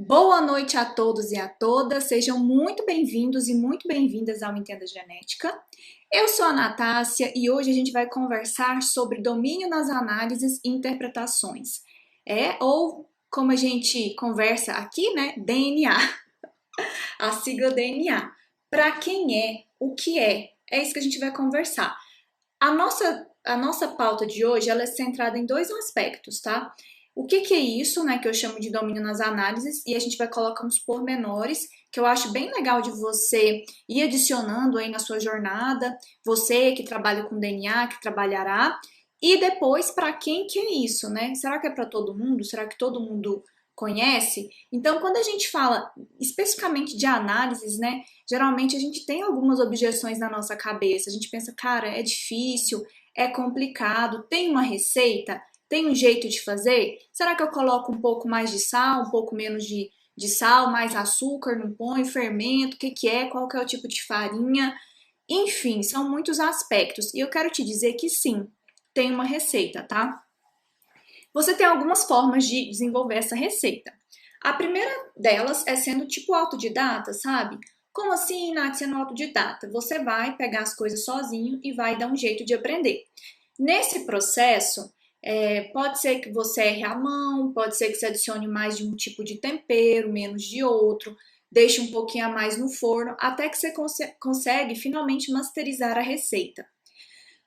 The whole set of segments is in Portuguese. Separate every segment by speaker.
Speaker 1: Boa noite a todos e a todas, sejam muito bem-vindos e muito bem-vindas ao Entenda Genética. Eu sou a Natácia e hoje a gente vai conversar sobre domínio nas análises e interpretações. Ou como a gente conversa aqui, né, DNA, a sigla DNA. Para quem é, o que é isso que a gente vai conversar. A nossa pauta de hoje ela é centrada em dois aspectos, tá? O que é isso, né, que eu chamo de domínio nas análises, e a gente vai colocar uns pormenores que eu acho bem legal de você ir adicionando aí na sua jornada, você que trabalha com DNA, que trabalhará, e depois para quem que é isso, né? Será que é para todo mundo? Será que todo mundo conhece? Então, quando a gente fala especificamente de análises, né, geralmente a gente tem algumas objeções na nossa cabeça. A gente pensa, cara, é difícil, é complicado, tem uma receita? Tem um jeito de fazer? Será que eu coloco um pouco mais de sal, um pouco menos de sal, mais açúcar, não põe, fermento, o que é, qual que é o tipo de farinha? Enfim, são muitos aspectos. E eu quero te dizer que sim, tem uma receita, tá? Você tem algumas formas de desenvolver essa receita. A primeira delas é sendo tipo autodidata, sabe? Como assim, Nath, sendo autodidata? Você vai pegar as coisas sozinho e vai dar um jeito de aprender. Nesse processo, pode ser que você erre a mão, pode ser que você adicione mais de um tipo de tempero, menos de outro, deixe um pouquinho a mais no forno, até que você consegue finalmente masterizar a receita.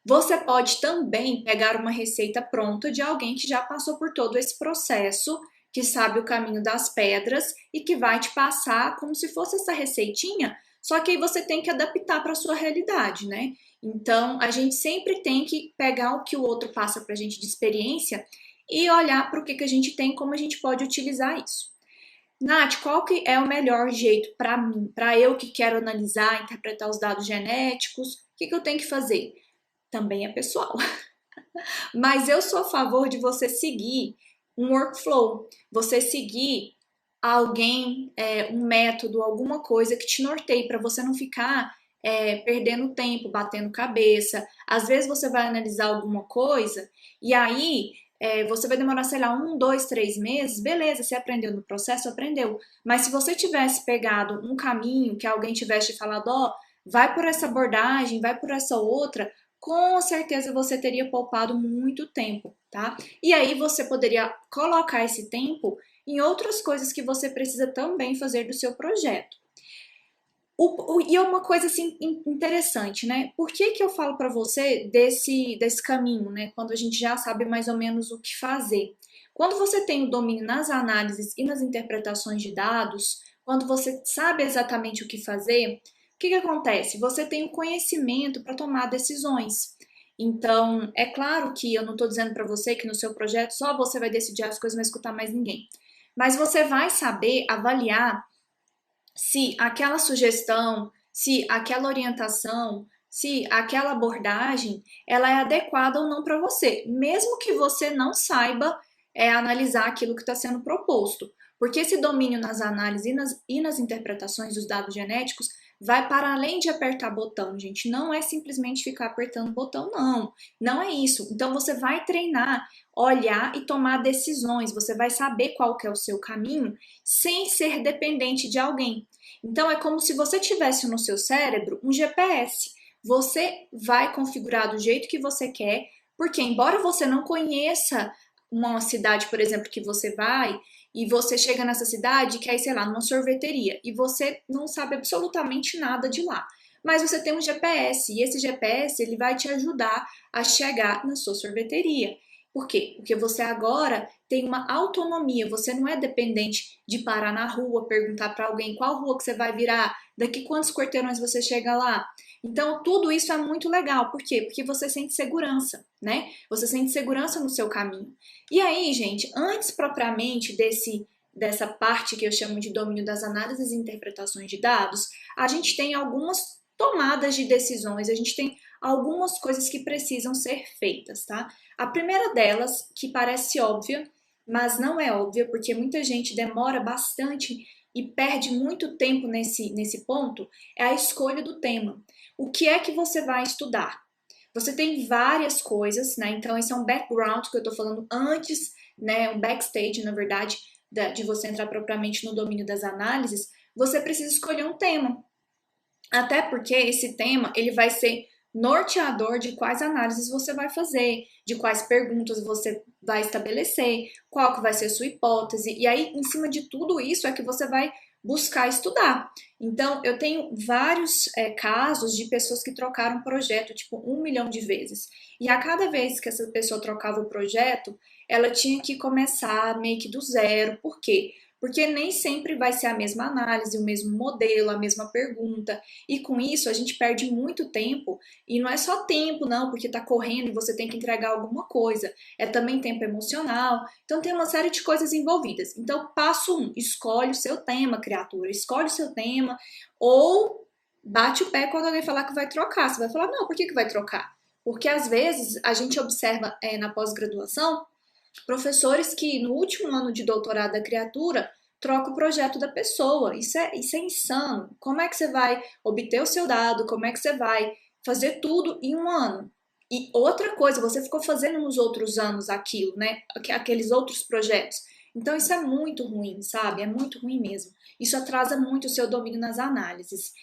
Speaker 1: Você pode também pegar uma receita pronta de alguém que já passou por todo esse processo, que sabe o caminho das pedras e que vai te passar como se fosse essa receitinha, só que aí você tem que adaptar para a sua realidade, né? Então, a gente sempre tem que pegar o que o outro passa para a gente de experiência e olhar para o que a gente tem, como a gente pode utilizar isso. Nath, qual que é o melhor jeito para mim, para eu que quero analisar, interpretar os dados genéticos? O que eu tenho que fazer? Também é pessoal. Mas eu sou a favor de você seguir um workflow, você seguir alguém, um método, alguma coisa que te norteie para você não ficar perdendo tempo, batendo cabeça. Às vezes você vai analisar alguma coisa e aí você vai demorar, sei lá, 1, 2, 3 meses, beleza, você aprendeu no processo, aprendeu. Mas se você tivesse pegado um caminho que alguém tivesse te falado, ó, vai por essa abordagem, vai por essa outra, com certeza você teria poupado muito tempo, tá? E aí você poderia colocar esse tempo em outras coisas que você precisa também fazer do seu projeto. E é uma coisa assim interessante, né? Por que eu falo para você desse caminho, né? Quando a gente já sabe mais ou menos o que fazer. Quando você tem o domínio nas análises e nas interpretações de dados, quando você sabe exatamente o que fazer, o que acontece? Você tem o conhecimento para tomar decisões. Então, é claro que eu não estou dizendo para você que no seu projeto só você vai decidir as coisas, não vai escutar mais ninguém. Mas você vai saber avaliar se aquela sugestão, se aquela orientação, se aquela abordagem, ela é adequada ou não para você, mesmo que você não saiba analisar aquilo que está sendo proposto. Porque esse domínio nas análises e nas interpretações dos dados genéticos vai para além de apertar botão, gente. Não é simplesmente ficar apertando botão, não. Não é isso. Então você vai treinar, olhar e tomar decisões. Você vai saber qual que é o seu caminho sem ser dependente de alguém. Então é como se você tivesse no seu cérebro um GPS. Você vai configurar do jeito que você quer, porque embora você não conheça uma cidade, por exemplo, que você vai, e você chega nessa cidade, que é, sei lá, numa sorveteria, e você não sabe absolutamente nada de lá. Mas você tem um GPS, e esse GPS ele vai te ajudar a chegar na sua sorveteria. Por quê? Porque você agora tem uma autonomia, você não é dependente de parar na rua, perguntar para alguém qual rua que você vai virar, daqui quantos quarteirões você chega lá. Então, tudo isso é muito legal. Por quê? Porque você sente segurança, né? Você sente segurança no seu caminho. E aí, gente, antes propriamente dessa parte que eu chamo de domínio das análises e interpretações de dados, a gente tem algumas tomadas de decisões, a gente tem algumas coisas que precisam ser feitas, tá? A primeira delas, que parece óbvia, mas não é óbvia, porque muita gente demora bastante e perde muito tempo nesse ponto, é a escolha do tema. O que é que você vai estudar? Você tem várias coisas, né? Então, esse é um background que eu tô falando antes, né? Um backstage, na verdade, de você entrar propriamente no domínio das análises, você precisa escolher um tema. Até porque esse tema ele vai ser norteador de quais análises você vai fazer, de quais perguntas você vai estabelecer, qual que vai ser a sua hipótese, e aí, em cima de tudo isso, é que você vai buscar estudar. Então, eu tenho vários casos de pessoas que trocaram projeto, tipo, 1 milhão de vezes. E a cada vez que essa pessoa trocava o projeto, ela tinha que começar meio que do zero. Por quê? Porque nem sempre vai ser a mesma análise, o mesmo modelo, a mesma pergunta. E com isso a gente perde muito tempo. E não é só tempo, não, porque tá correndo e você tem que entregar alguma coisa. É também tempo emocional. Então tem uma série de coisas envolvidas. Então, passo 1, escolhe o seu tema, criatura. Escolhe o seu tema. Ou bate o pé quando alguém falar que vai trocar. Você vai falar, não, por que vai trocar? Porque às vezes a gente observa na pós-graduação professores que no último ano de doutorado da criatura troca o projeto da pessoa. Isso é insano. Como é que você vai obter o seu dado? Como é que você vai fazer tudo em um ano? E outra coisa, você ficou fazendo nos outros anos aquilo, né? Aqueles outros projetos. Então isso é muito ruim, sabe? É muito ruim mesmo. Isso atrasa muito o seu domínio nas análises.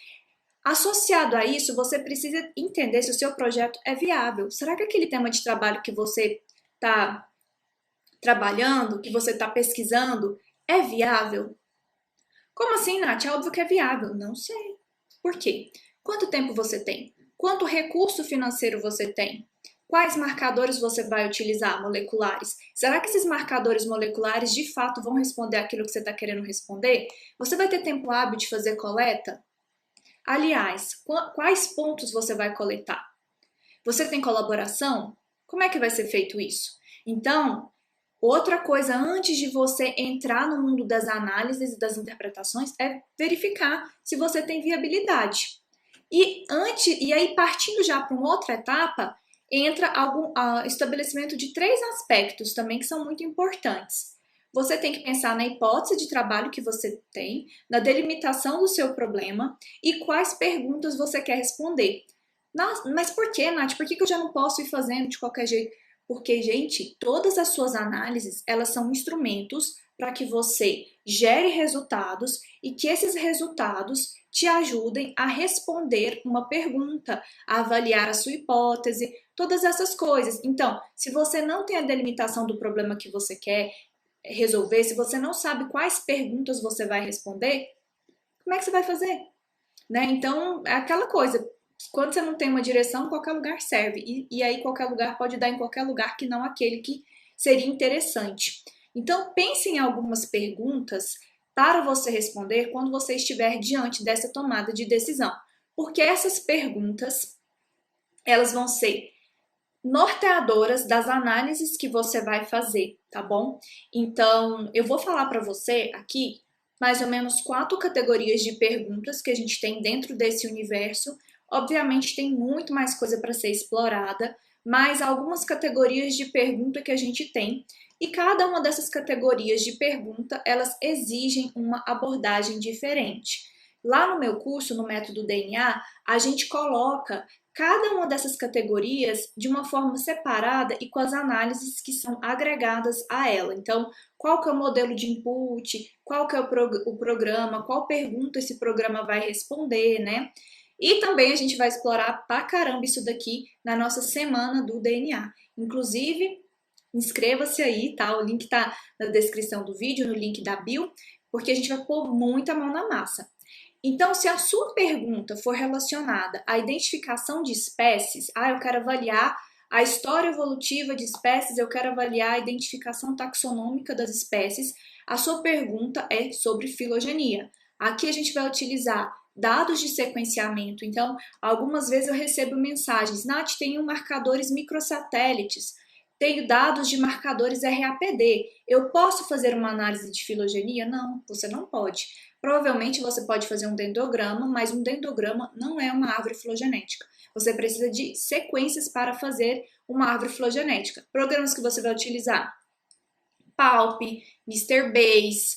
Speaker 1: Associado a isso, você precisa entender se o seu projeto é viável. Será que aquele tema de trabalho que você está trabalhando, que você está pesquisando, é viável? Como assim, Nath? É óbvio que é viável. Não sei. Por quê? Quanto tempo você tem? Quanto recurso financeiro você tem? Quais marcadores você vai utilizar, moleculares? Será que esses marcadores moleculares de fato vão responder aquilo que você está querendo responder? Você vai ter tempo hábil de fazer coleta? Aliás, quais pontos você vai coletar? Você tem colaboração? Como é que vai ser feito isso? Então, outra coisa, antes de você entrar no mundo das análises e das interpretações, é verificar se você tem viabilidade. E aí, partindo já para uma outra etapa, entra algum estabelecimento de 3 aspectos também que são muito importantes. Você tem que pensar na hipótese de trabalho que você tem, na delimitação do seu problema e quais perguntas você quer responder. Nossa, mas por que, Nath? Por que eu já não posso ir fazendo de qualquer jeito? Porque, gente, todas as suas análises, elas são instrumentos para que você gere resultados e que esses resultados te ajudem a responder uma pergunta, a avaliar a sua hipótese, todas essas coisas. Então, se você não tem a delimitação do problema que você quer resolver, se você não sabe quais perguntas você vai responder, como é que você vai fazer? Né? Então, é aquela coisa, quando você não tem uma direção, qualquer lugar serve. E aí qualquer lugar pode dar em qualquer lugar que não aquele que seria interessante. Então, pense em algumas perguntas para você responder quando você estiver diante dessa tomada de decisão. Porque essas perguntas, elas vão ser norteadoras das análises que você vai fazer, tá bom? Então, eu vou falar para você aqui mais ou menos 4 categorias de perguntas que a gente tem dentro desse universo. Obviamente, tem muito mais coisa para ser explorada, mas algumas categorias de pergunta que a gente tem. E cada uma dessas categorias de pergunta, elas exigem uma abordagem diferente. Lá no meu curso, no método DNA, a gente coloca cada uma dessas categorias de uma forma separada e com as análises que são agregadas a ela. Então, qual que é o modelo de input, qual que é o programa, qual pergunta esse programa vai responder, né? E também a gente vai explorar pra caramba isso daqui na nossa semana do DNA. Inclusive, inscreva-se aí, tá? O link tá na descrição do vídeo, no link da bio, porque a gente vai pôr muita mão na massa. Então, se a sua pergunta for relacionada à identificação de espécies, eu quero avaliar a história evolutiva de espécies, eu quero avaliar a identificação taxonômica das espécies, a sua pergunta é sobre filogenia. Aqui a gente vai utilizar dados de sequenciamento. Então, algumas vezes eu recebo mensagens, Nath, tenho marcadores microsatélites, tenho dados de marcadores RAPD, eu posso fazer uma análise de filogenia? Não, você não pode. Provavelmente você pode fazer um dendrograma, mas um dendrograma não é uma árvore filogenética. Você precisa de sequências para fazer uma árvore filogenética. Programas que você vai utilizar: Palp, MrBase,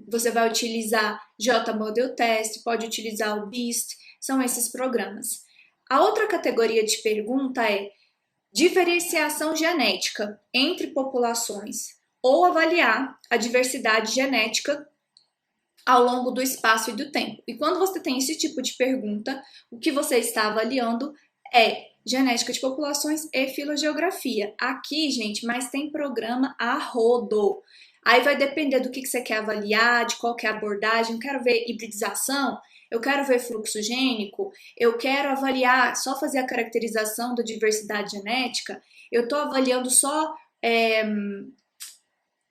Speaker 1: você vai utilizar JModel Test, pode utilizar o BEAST, são esses programas. A outra categoria de pergunta é diferenciação genética entre populações. ou avaliar a diversidade genética ao longo do espaço e do tempo. E quando você tem esse tipo de pergunta, o que você está avaliando é genética de populações e filogeografia. Aqui, gente, mas tem programa a rodo. Aí vai depender do que você quer avaliar, de qual que é a abordagem. Eu quero ver hibridização, eu quero ver fluxo gênico, eu quero avaliar, só fazer a caracterização da diversidade genética, eu estou avaliando só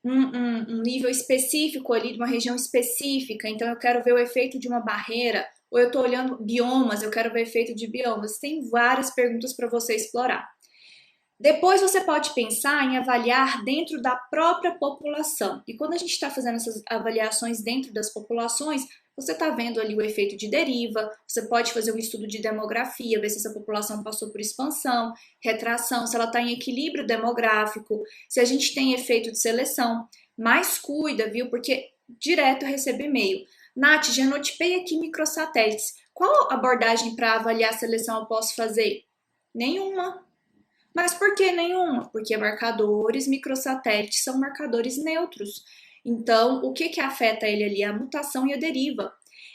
Speaker 1: um nível específico ali, de uma região específica, então eu quero ver o efeito de uma barreira, ou eu estou olhando biomas, eu quero ver o efeito de biomas. Tem várias perguntas para você explorar. Depois você pode pensar em avaliar dentro da própria população. E quando a gente está fazendo essas avaliações dentro das populações, você está vendo ali o efeito de deriva, você pode fazer um estudo de demografia, ver se essa população passou por expansão, retração, se ela está em equilíbrio demográfico, se a gente tem efeito de seleção. Mas cuida, viu? Porque direto eu recebo e-mail. Nath, genotipei aqui microsatélites. Qual abordagem para avaliar a seleção eu posso fazer? Nenhuma. Mas por que nenhuma? Porque marcadores microsatélites são marcadores neutros. Então, o que afeta ele ali? A mutação e a deriva.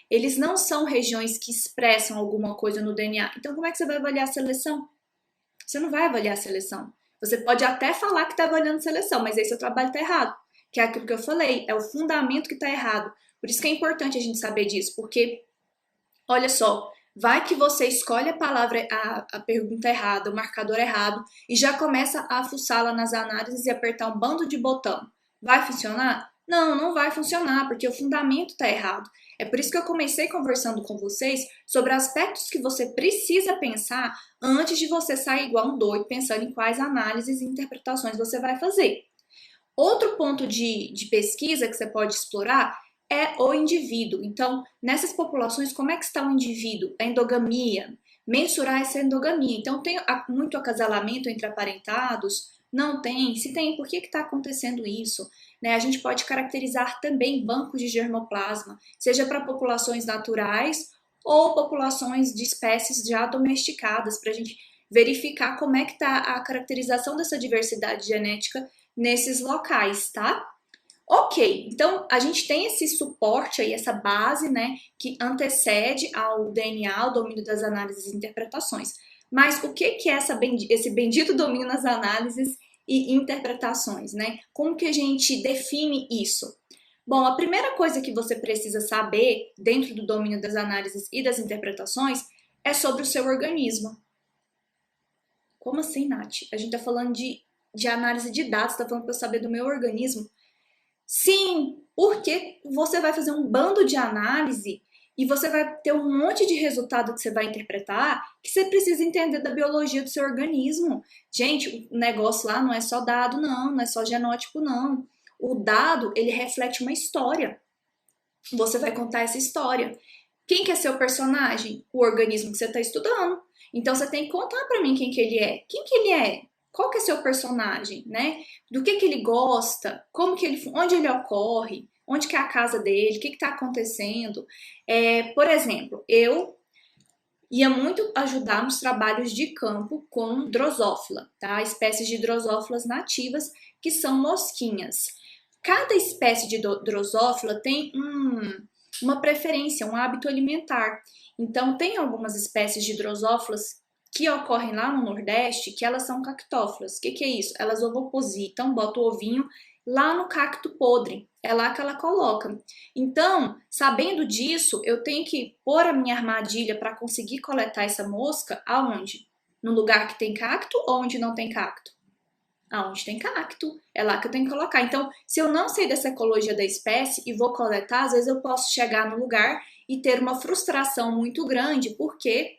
Speaker 1: Eles não são regiões que expressam alguma coisa no DNA. Então, como é que você vai avaliar a seleção? Você não vai avaliar a seleção. Você pode até falar que está avaliando seleção, mas aí seu trabalho está errado. Que é aquilo que eu falei, é o fundamento que está errado. Por isso que é importante a gente saber disso, porque, olha só, vai que você escolhe a palavra, a pergunta errada, o marcador errado, e já começa a fuçá-la nas análises e apertar um bando de botão. Vai funcionar? Não, não vai funcionar, porque o fundamento está errado. É por isso que eu comecei conversando com vocês sobre aspectos que você precisa pensar antes de você sair igual um doido, pensando em quais análises e interpretações você vai fazer. Outro ponto de pesquisa que você pode explorar é o indivíduo. Então, nessas populações, como é que está o indivíduo? A endogamia. Mensurar essa endogamia. Então, tem muito acasalamento entre aparentados? Não tem? Se tem, por que está acontecendo isso? Né? A gente pode caracterizar também bancos de germoplasma, seja para populações naturais ou populações de espécies já domesticadas, para a gente verificar como é que está a caracterização dessa diversidade genética nesses locais, tá? Ok, então a gente tem esse suporte aí, essa base, né, que antecede ao DNA, o domínio das análises e interpretações. Mas o que é esse bendito domínio nas análises e interpretações, né? Como que a gente define isso? Bom, a primeira coisa que você precisa saber dentro do domínio das análises e das interpretações é sobre o seu organismo. Como assim, Nath? A gente tá falando de análise de dados, tá falando para eu saber do meu organismo? Sim, porque você vai fazer um bando de análise e você vai ter um monte de resultado que você vai interpretar que você precisa entender da biologia do seu organismo. Gente, o negócio lá não é só dado, não é só genótipo, não. O dado, ele reflete uma história. Você vai contar essa história. Quem que é seu personagem? O organismo que você está estudando. Então você tem que contar para mim quem que ele é. Quem que ele é? Qual que é seu personagem, né? Do que ele gosta? Como que ele, onde ele ocorre? Onde que é a casa dele? O que está acontecendo? Por exemplo, eu ia muito ajudar nos trabalhos de campo com drosófila, tá? Espécies de drosófilas nativas que são mosquinhas. Cada espécie de drosófila tem uma preferência, um hábito alimentar. Então, tem algumas espécies de drosófilas que ocorrem lá no Nordeste que elas são cactófilas. O que é isso? Elas ovopositam, botam o ovinho lá no cacto podre. É lá que ela coloca. Então, sabendo disso, eu tenho que pôr a minha armadilha para conseguir coletar essa mosca aonde? No lugar que tem cacto ou onde não tem cacto? Aonde tem cacto, é lá que eu tenho que colocar. Então, se eu não sei dessa ecologia da espécie e vou coletar, às vezes eu posso chegar no lugar e ter uma frustração muito grande, porque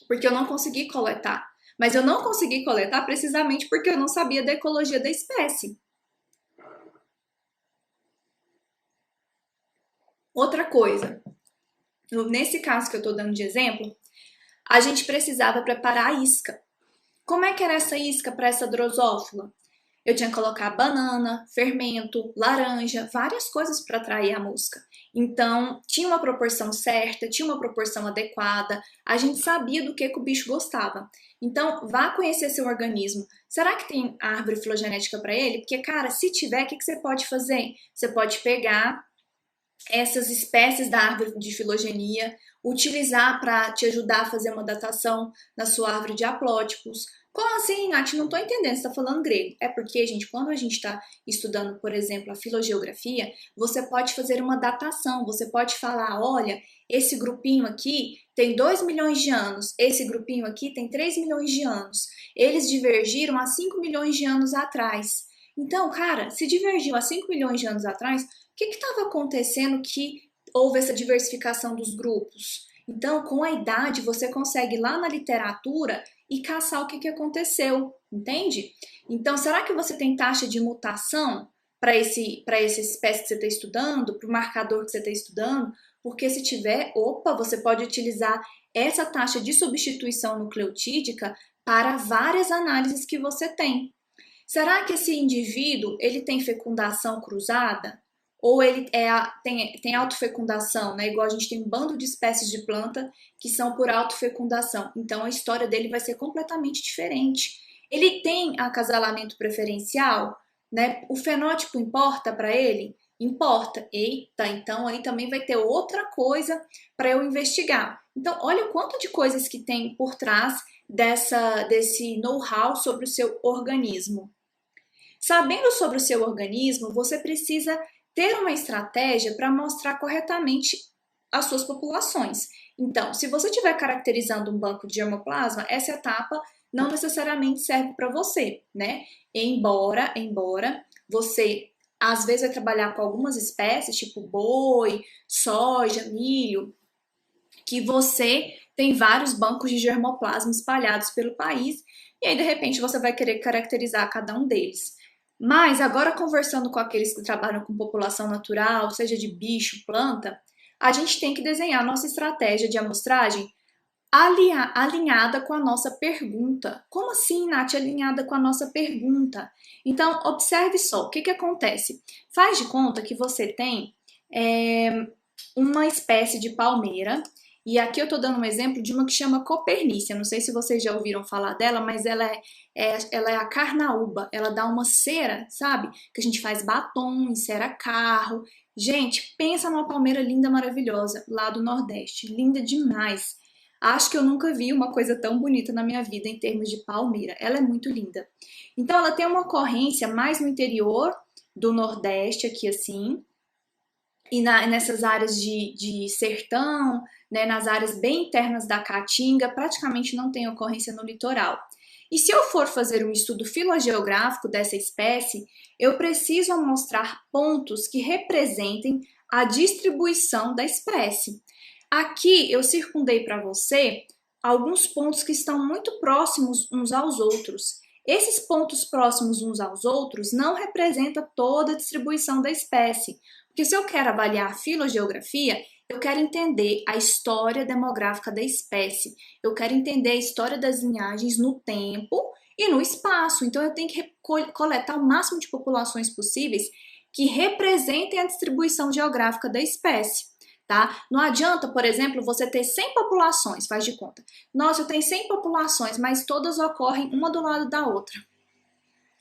Speaker 1: eu não consegui coletar. Mas eu não consegui coletar precisamente porque eu não sabia da ecologia da espécie. Outra coisa, nesse caso que eu estou dando de exemplo, a gente precisava preparar a isca. Como é que era essa isca para essa drosófila? Eu tinha que colocar banana, fermento, laranja, várias coisas para atrair a mosca. Então, tinha uma proporção certa, tinha uma proporção adequada, a gente sabia do que o bicho gostava. Então, vá conhecer seu organismo. Será que tem árvore filogenética para ele? Porque, cara, se tiver, o que você pode fazer? Você pode pegar essas espécies da árvore de filogenia, utilizar para te ajudar a fazer uma datação na sua árvore de haplótipos. Como assim, Nath? Não estou entendendo, você está falando grego. É porque, gente, quando a gente está estudando, por exemplo, a filogeografia, você pode fazer uma datação, você pode falar, olha, esse grupinho aqui tem 2 milhões de anos, esse grupinho aqui tem 3 milhões de anos. Eles divergiram há 5 milhões de anos atrás. Então, cara, se divergiu há 5 milhões de anos atrás, que estava acontecendo que houve essa diversificação dos grupos? Então, com a idade, você consegue ir lá na literatura e caçar o que aconteceu, entende? Então, será que você tem taxa de mutação para essa espécie que você está estudando, para o marcador que você está estudando? Porque se tiver, opa, você pode utilizar essa taxa de substituição nucleotídica para várias análises que você tem. Será que esse indivíduo ele tem fecundação cruzada? Ou ele tem autofecundação, né? Igual a gente tem um bando de espécies de planta que são por autofecundação. Então a história dele vai ser completamente diferente. Ele tem acasalamento preferencial, né? O fenótipo importa para ele? Importa. Eita, então aí também vai ter outra coisa para eu investigar. Então, olha o quanto de coisas que tem por trás desse know-how sobre o seu organismo. Sabendo sobre o seu organismo, você precisa ter uma estratégia para mostrar corretamente as suas populações. Então, se você estiver caracterizando um banco de germoplasma, essa etapa não necessariamente serve para você, né? Embora você às vezes vai trabalhar com algumas espécies, tipo boi, soja, milho, que você tem vários bancos de germoplasma espalhados pelo país, e aí de repente você vai querer caracterizar cada um deles. Mas agora conversando com aqueles que trabalham com população natural, seja de bicho, planta, a gente tem que desenhar nossa estratégia de amostragem alinhada com a nossa pergunta. Como assim, Nath, alinhada com a nossa pergunta? Então, observe só, o que acontece? Faz de conta que você tem uma espécie de palmeira, e aqui eu estou dando um exemplo de uma que chama Copernícia. Não sei se vocês já ouviram falar dela, mas ela é a carnaúba. Ela dá uma cera, sabe? Que a gente faz batom, encera carro. Gente, pensa numa palmeira linda, maravilhosa, lá do Nordeste. Linda demais. Acho que eu nunca vi uma coisa tão bonita na minha vida em termos de palmeira. Ela é muito linda. Então, ela tem uma ocorrência mais no interior do Nordeste, aqui assim, e nessas áreas de sertão, né, nas áreas bem internas da Caatinga, praticamente não tem ocorrência no litoral. E se eu for fazer um estudo filogeográfico dessa espécie, eu preciso mostrar pontos que representem a distribuição da espécie. Aqui eu circundei para você alguns pontos que estão muito próximos uns aos outros. Esses pontos próximos uns aos outros não representam toda a distribuição da espécie, porque se eu quero avaliar a filogeografia, eu quero entender a história demográfica da espécie, eu quero entender a história das linhagens no tempo e no espaço. Então eu tenho que coletar o máximo de populações possíveis que representem a distribuição geográfica da espécie. Tá? Não adianta, por exemplo, você ter 100 populações, faz de conta. Nossa, eu tenho 100 populações, mas todas ocorrem uma do lado da outra.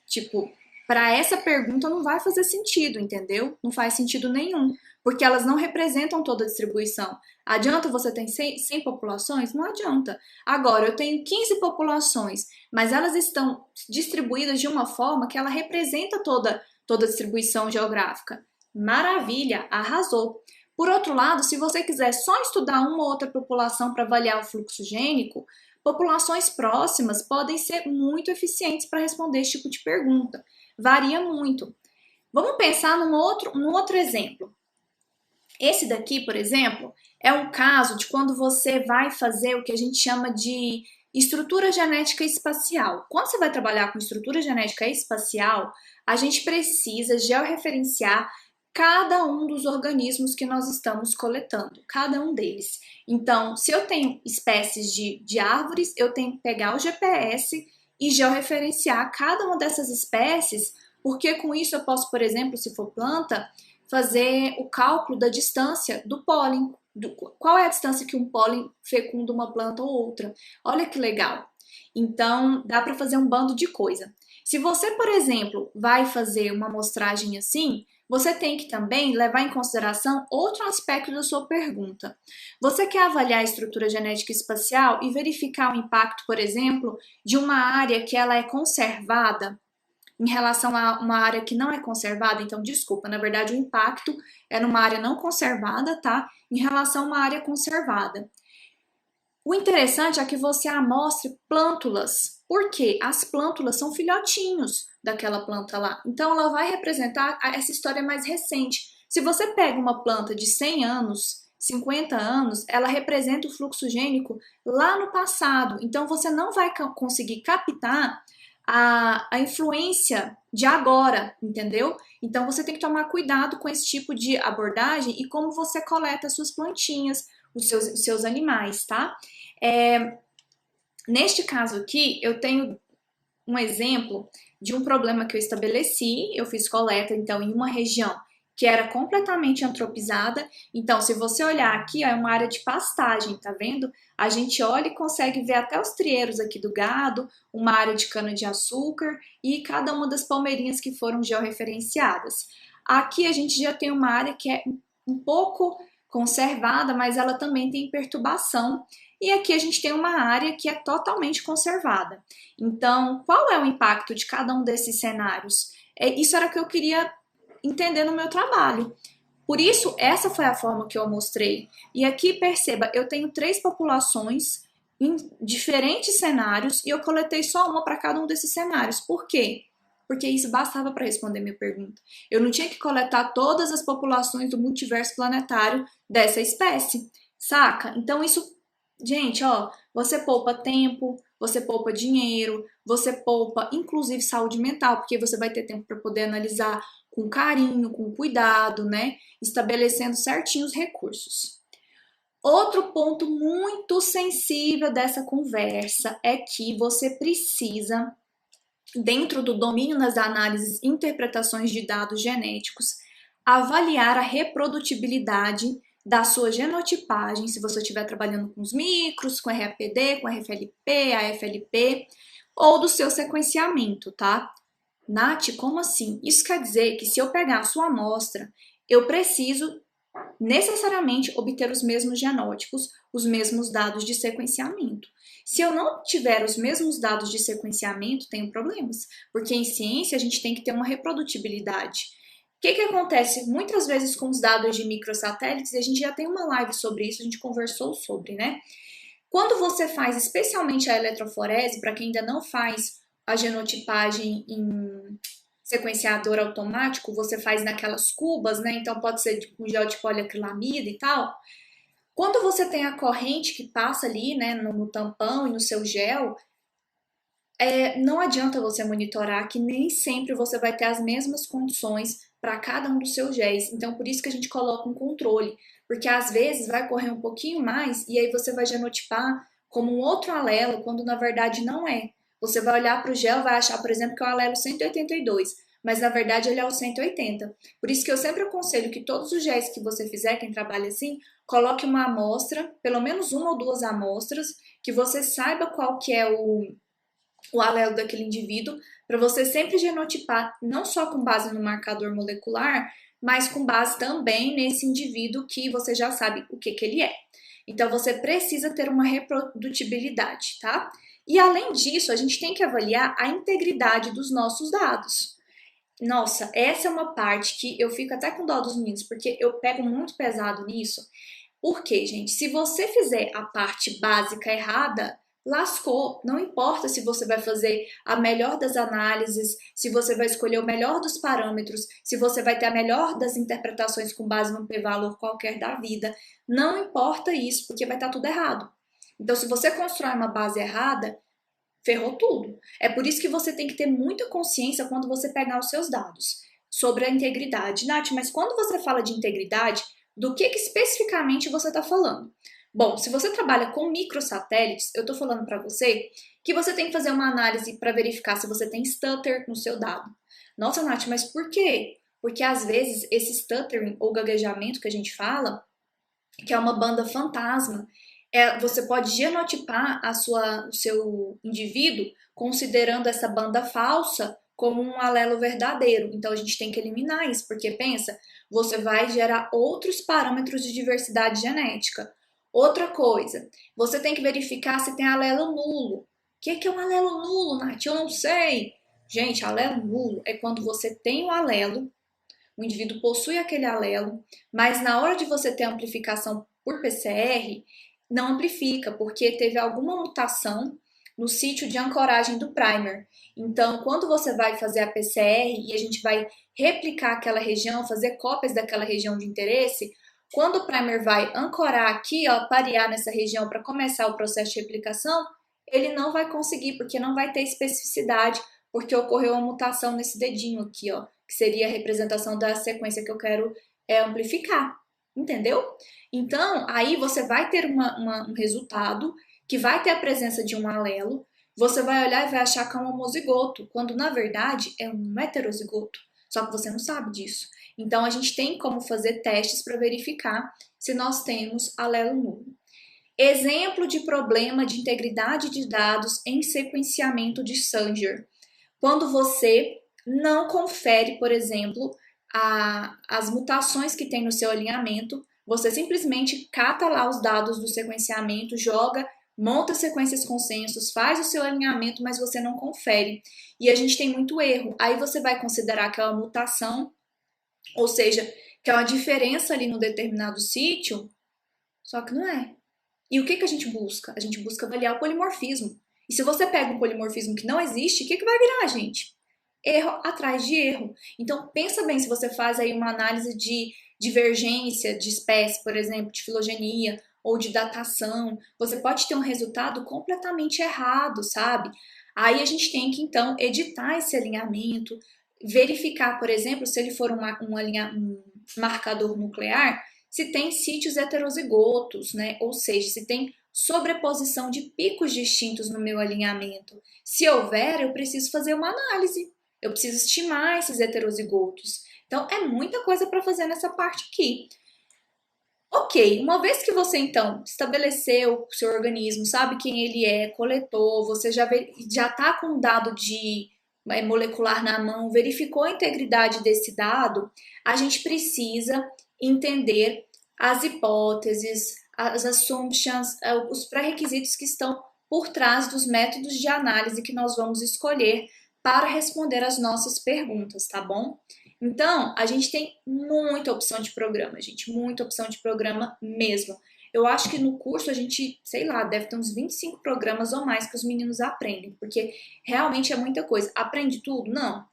Speaker 1: Tipo, para essa pergunta não vai fazer sentido, entendeu? Não faz sentido nenhum, porque elas não representam toda a distribuição. Adianta você ter 100 populações? Não adianta. Agora, eu tenho 15 populações, mas elas estão distribuídas de uma forma que ela representa toda a distribuição geográfica. Maravilha, arrasou. Por outro lado, se você quiser só estudar uma ou outra população para avaliar o fluxo gênico, populações próximas podem ser muito eficientes para responder esse tipo de pergunta. Varia muito. Vamos pensar num outro exemplo. Esse daqui, por exemplo, é um caso de quando você vai fazer o que a gente chama de estrutura genética espacial. Quando você vai trabalhar com estrutura genética espacial, a gente precisa georreferenciar cada um dos organismos que nós estamos coletando, cada um deles. Então, se eu tenho espécies de árvores, eu tenho que pegar o GPS e georreferenciar cada uma dessas espécies, porque com isso eu posso, por exemplo, se for planta, fazer o cálculo da distância do pólen. Qual é a distância que um pólen fecunda uma planta ou outra? Olha que legal. Então, dá para fazer um bando de coisa. Se você, por exemplo, vai fazer uma amostragem assim, você tem que também levar em consideração outro aspecto da sua pergunta. Você quer avaliar a estrutura genética espacial e verificar o impacto, por exemplo, de uma área que ela é conservada em relação a uma área que não é conservada? Então, desculpa, na verdade o impacto é numa área não conservada, tá? Em relação a uma área conservada. O interessante é que você amostre plântulas, porque as plântulas são filhotinhos daquela planta lá. Então, ela vai representar essa história mais recente. Se você pega uma planta de 100 anos, 50 anos, ela representa o fluxo gênico lá no passado. Então, você não vai conseguir captar a influência de agora, entendeu? Então, você tem que tomar cuidado com esse tipo de abordagem e como você coleta suas plantinhas, os seus animais, tá? Neste caso aqui, eu tenho um exemplo de um problema que eu estabeleci. Eu fiz coleta, então, em uma região que era completamente antropizada. Então, se você olhar aqui, ó, é uma área de pastagem, tá vendo? A gente olha e consegue ver até os trieiros aqui do gado, uma área de cana-de-açúcar e cada uma das palmeirinhas que foram georreferenciadas. Aqui a gente já tem uma área que é um pouco conservada, mas ela também tem perturbação. E aqui a gente tem uma área que é totalmente conservada. Então, qual é o impacto de cada um desses cenários? Isso era o que eu queria entender no meu trabalho. Por isso, essa foi a forma que eu mostrei. E aqui, perceba, eu tenho 3 populações em diferentes cenários e eu coletei só uma para cada um desses cenários. Por quê? Porque isso bastava para responder minha pergunta. Eu não tinha que coletar todas as populações do multiverso planetário dessa espécie, saca? Então, isso, gente, ó, você poupa tempo, você poupa dinheiro, você poupa, inclusive, saúde mental, porque você vai ter tempo para poder analisar com carinho, com cuidado, né? Estabelecendo certinho os recursos. Outro ponto muito sensível dessa conversa é que você precisa, dentro do domínio das análises e interpretações de dados genéticos, avaliar a reprodutibilidade da sua genotipagem, se você estiver trabalhando com os micros, com RAPD, com RFLP, AFLP, ou do seu sequenciamento, tá? Nath, como assim? Isso quer dizer que se eu pegar a sua amostra, eu preciso necessariamente obter os mesmos genótipos, os mesmos dados de sequenciamento. Se eu não tiver os mesmos dados de sequenciamento, tenho problemas, porque em ciência a gente tem que ter uma reprodutibilidade. O que acontece muitas vezes com os dados de microsatélites? A gente já tem uma live sobre isso, a gente conversou sobre, né? Quando você faz especialmente a eletroforese, para quem ainda não faz a genotipagem em sequenciador automático, você faz naquelas cubas, né? Então pode ser com gel de poliacrilamida e tal. Quando você tem a corrente que passa ali, né, no tampão e no seu gel, não adianta você monitorar que nem sempre você vai ter as mesmas condições para cada um dos seus géis. Então, por isso que a gente coloca um controle, porque às vezes vai correr um pouquinho mais e aí você vai genotipar como um outro alelo, quando na verdade não é. Você vai olhar para o gel e vai achar, por exemplo, que é o alelo 182, mas na verdade ele é o 180. Por isso que eu sempre aconselho que todos os géis que você fizer, quem trabalha assim, coloque uma amostra, pelo menos 1 ou 2 amostras, que você saiba qual que é o alelo daquele indivíduo, para você sempre genotipar, não só com base no marcador molecular, mas com base também nesse indivíduo que você já sabe o que ele é. Então, você precisa ter uma reprodutibilidade, tá? E além disso, a gente tem que avaliar a integridade dos nossos dados. Nossa, essa é uma parte que eu fico até com dó dos meninos, porque eu pego muito pesado nisso. Por quê, gente? Se você fizer a parte básica errada, lascou. Não importa se você vai fazer a melhor das análises, se você vai escolher o melhor dos parâmetros, se você vai ter a melhor das interpretações com base num p-valor qualquer da vida. Não importa isso, porque vai estar tudo errado. Então, se você constrói uma base errada, ferrou tudo. É por isso que você tem que ter muita consciência quando você pegar os seus dados sobre a integridade. Nath, mas quando você fala de integridade, do que especificamente você está falando? Bom, se você trabalha com microsatélites, eu estou falando para você que você tem que fazer uma análise para verificar se você tem stutter no seu dado. Nossa, Nath, mas por quê? Porque às vezes esse stuttering ou gaguejamento que a gente fala, que é uma banda fantasma, você pode genotipar o seu indivíduo considerando essa banda falsa como um alelo verdadeiro. Então a gente tem que eliminar isso, porque pensa, você vai gerar outros parâmetros de diversidade genética. Outra coisa, você tem que verificar se tem alelo nulo. O que é um alelo nulo, Nath? Eu não sei. Gente, alelo nulo é quando você tem o alelo, o indivíduo possui aquele alelo, mas na hora de você ter amplificação por PCR, não amplifica, porque teve alguma mutação no sítio de ancoragem do primer. Então, quando você vai fazer a PCR e a gente vai replicar aquela região, fazer cópias daquela região de interesse, quando o primer vai ancorar aqui, ó, parear nessa região para começar o processo de replicação, ele não vai conseguir, porque não vai ter especificidade, porque ocorreu uma mutação nesse dedinho aqui, ó, que seria a representação da sequência que eu quero amplificar, entendeu? Então, aí você vai ter um resultado que vai ter a presença de um alelo, você vai olhar e vai achar que é um homozigoto, quando na verdade é um heterozigoto, só que você não sabe disso. Então, a gente tem como fazer testes para verificar se nós temos alelo nulo. Exemplo de problema de integridade de dados em sequenciamento de Sanger. Quando você não confere, por exemplo, as mutações que tem no seu alinhamento, você simplesmente cata lá os dados do sequenciamento, joga, monta sequências consensos, faz o seu alinhamento, mas você não confere. E a gente tem muito erro. Aí você vai considerar que é uma mutação, ou seja, que é uma diferença ali no determinado sítio, só que não é. E o que a gente busca? A gente busca avaliar o polimorfismo. E se você pega um polimorfismo que não existe, o que vai virar, gente? Erro atrás de erro. Então, pensa bem se você faz aí uma análise de divergência de espécie, por exemplo, de filogenia ou de datação, você pode ter um resultado completamente errado, sabe? Aí a gente tem que, então, editar esse alinhamento, verificar, por exemplo, se ele for um marcador nuclear, se tem sítios heterozigotos, né? Ou seja, se tem sobreposição de picos distintos no meu alinhamento. Se houver, eu preciso fazer uma análise. Eu preciso estimar esses heterozigotos. Então, é muita coisa para fazer nessa parte aqui. Ok, uma vez que você então estabeleceu o seu organismo, sabe quem ele é, coletou, você já está com um dado de molecular na mão, verificou a integridade desse dado, a gente precisa entender as hipóteses, as assumptions, os pré-requisitos que estão por trás dos métodos de análise que nós vamos escolher para responder as nossas perguntas, tá bom? Então, a gente tem muita opção de programa, gente, muita opção de programa mesmo. Eu acho que no curso a gente, sei lá, deve ter uns 25 programas ou mais que os meninos aprendem, porque realmente é muita coisa. Aprende tudo? Não.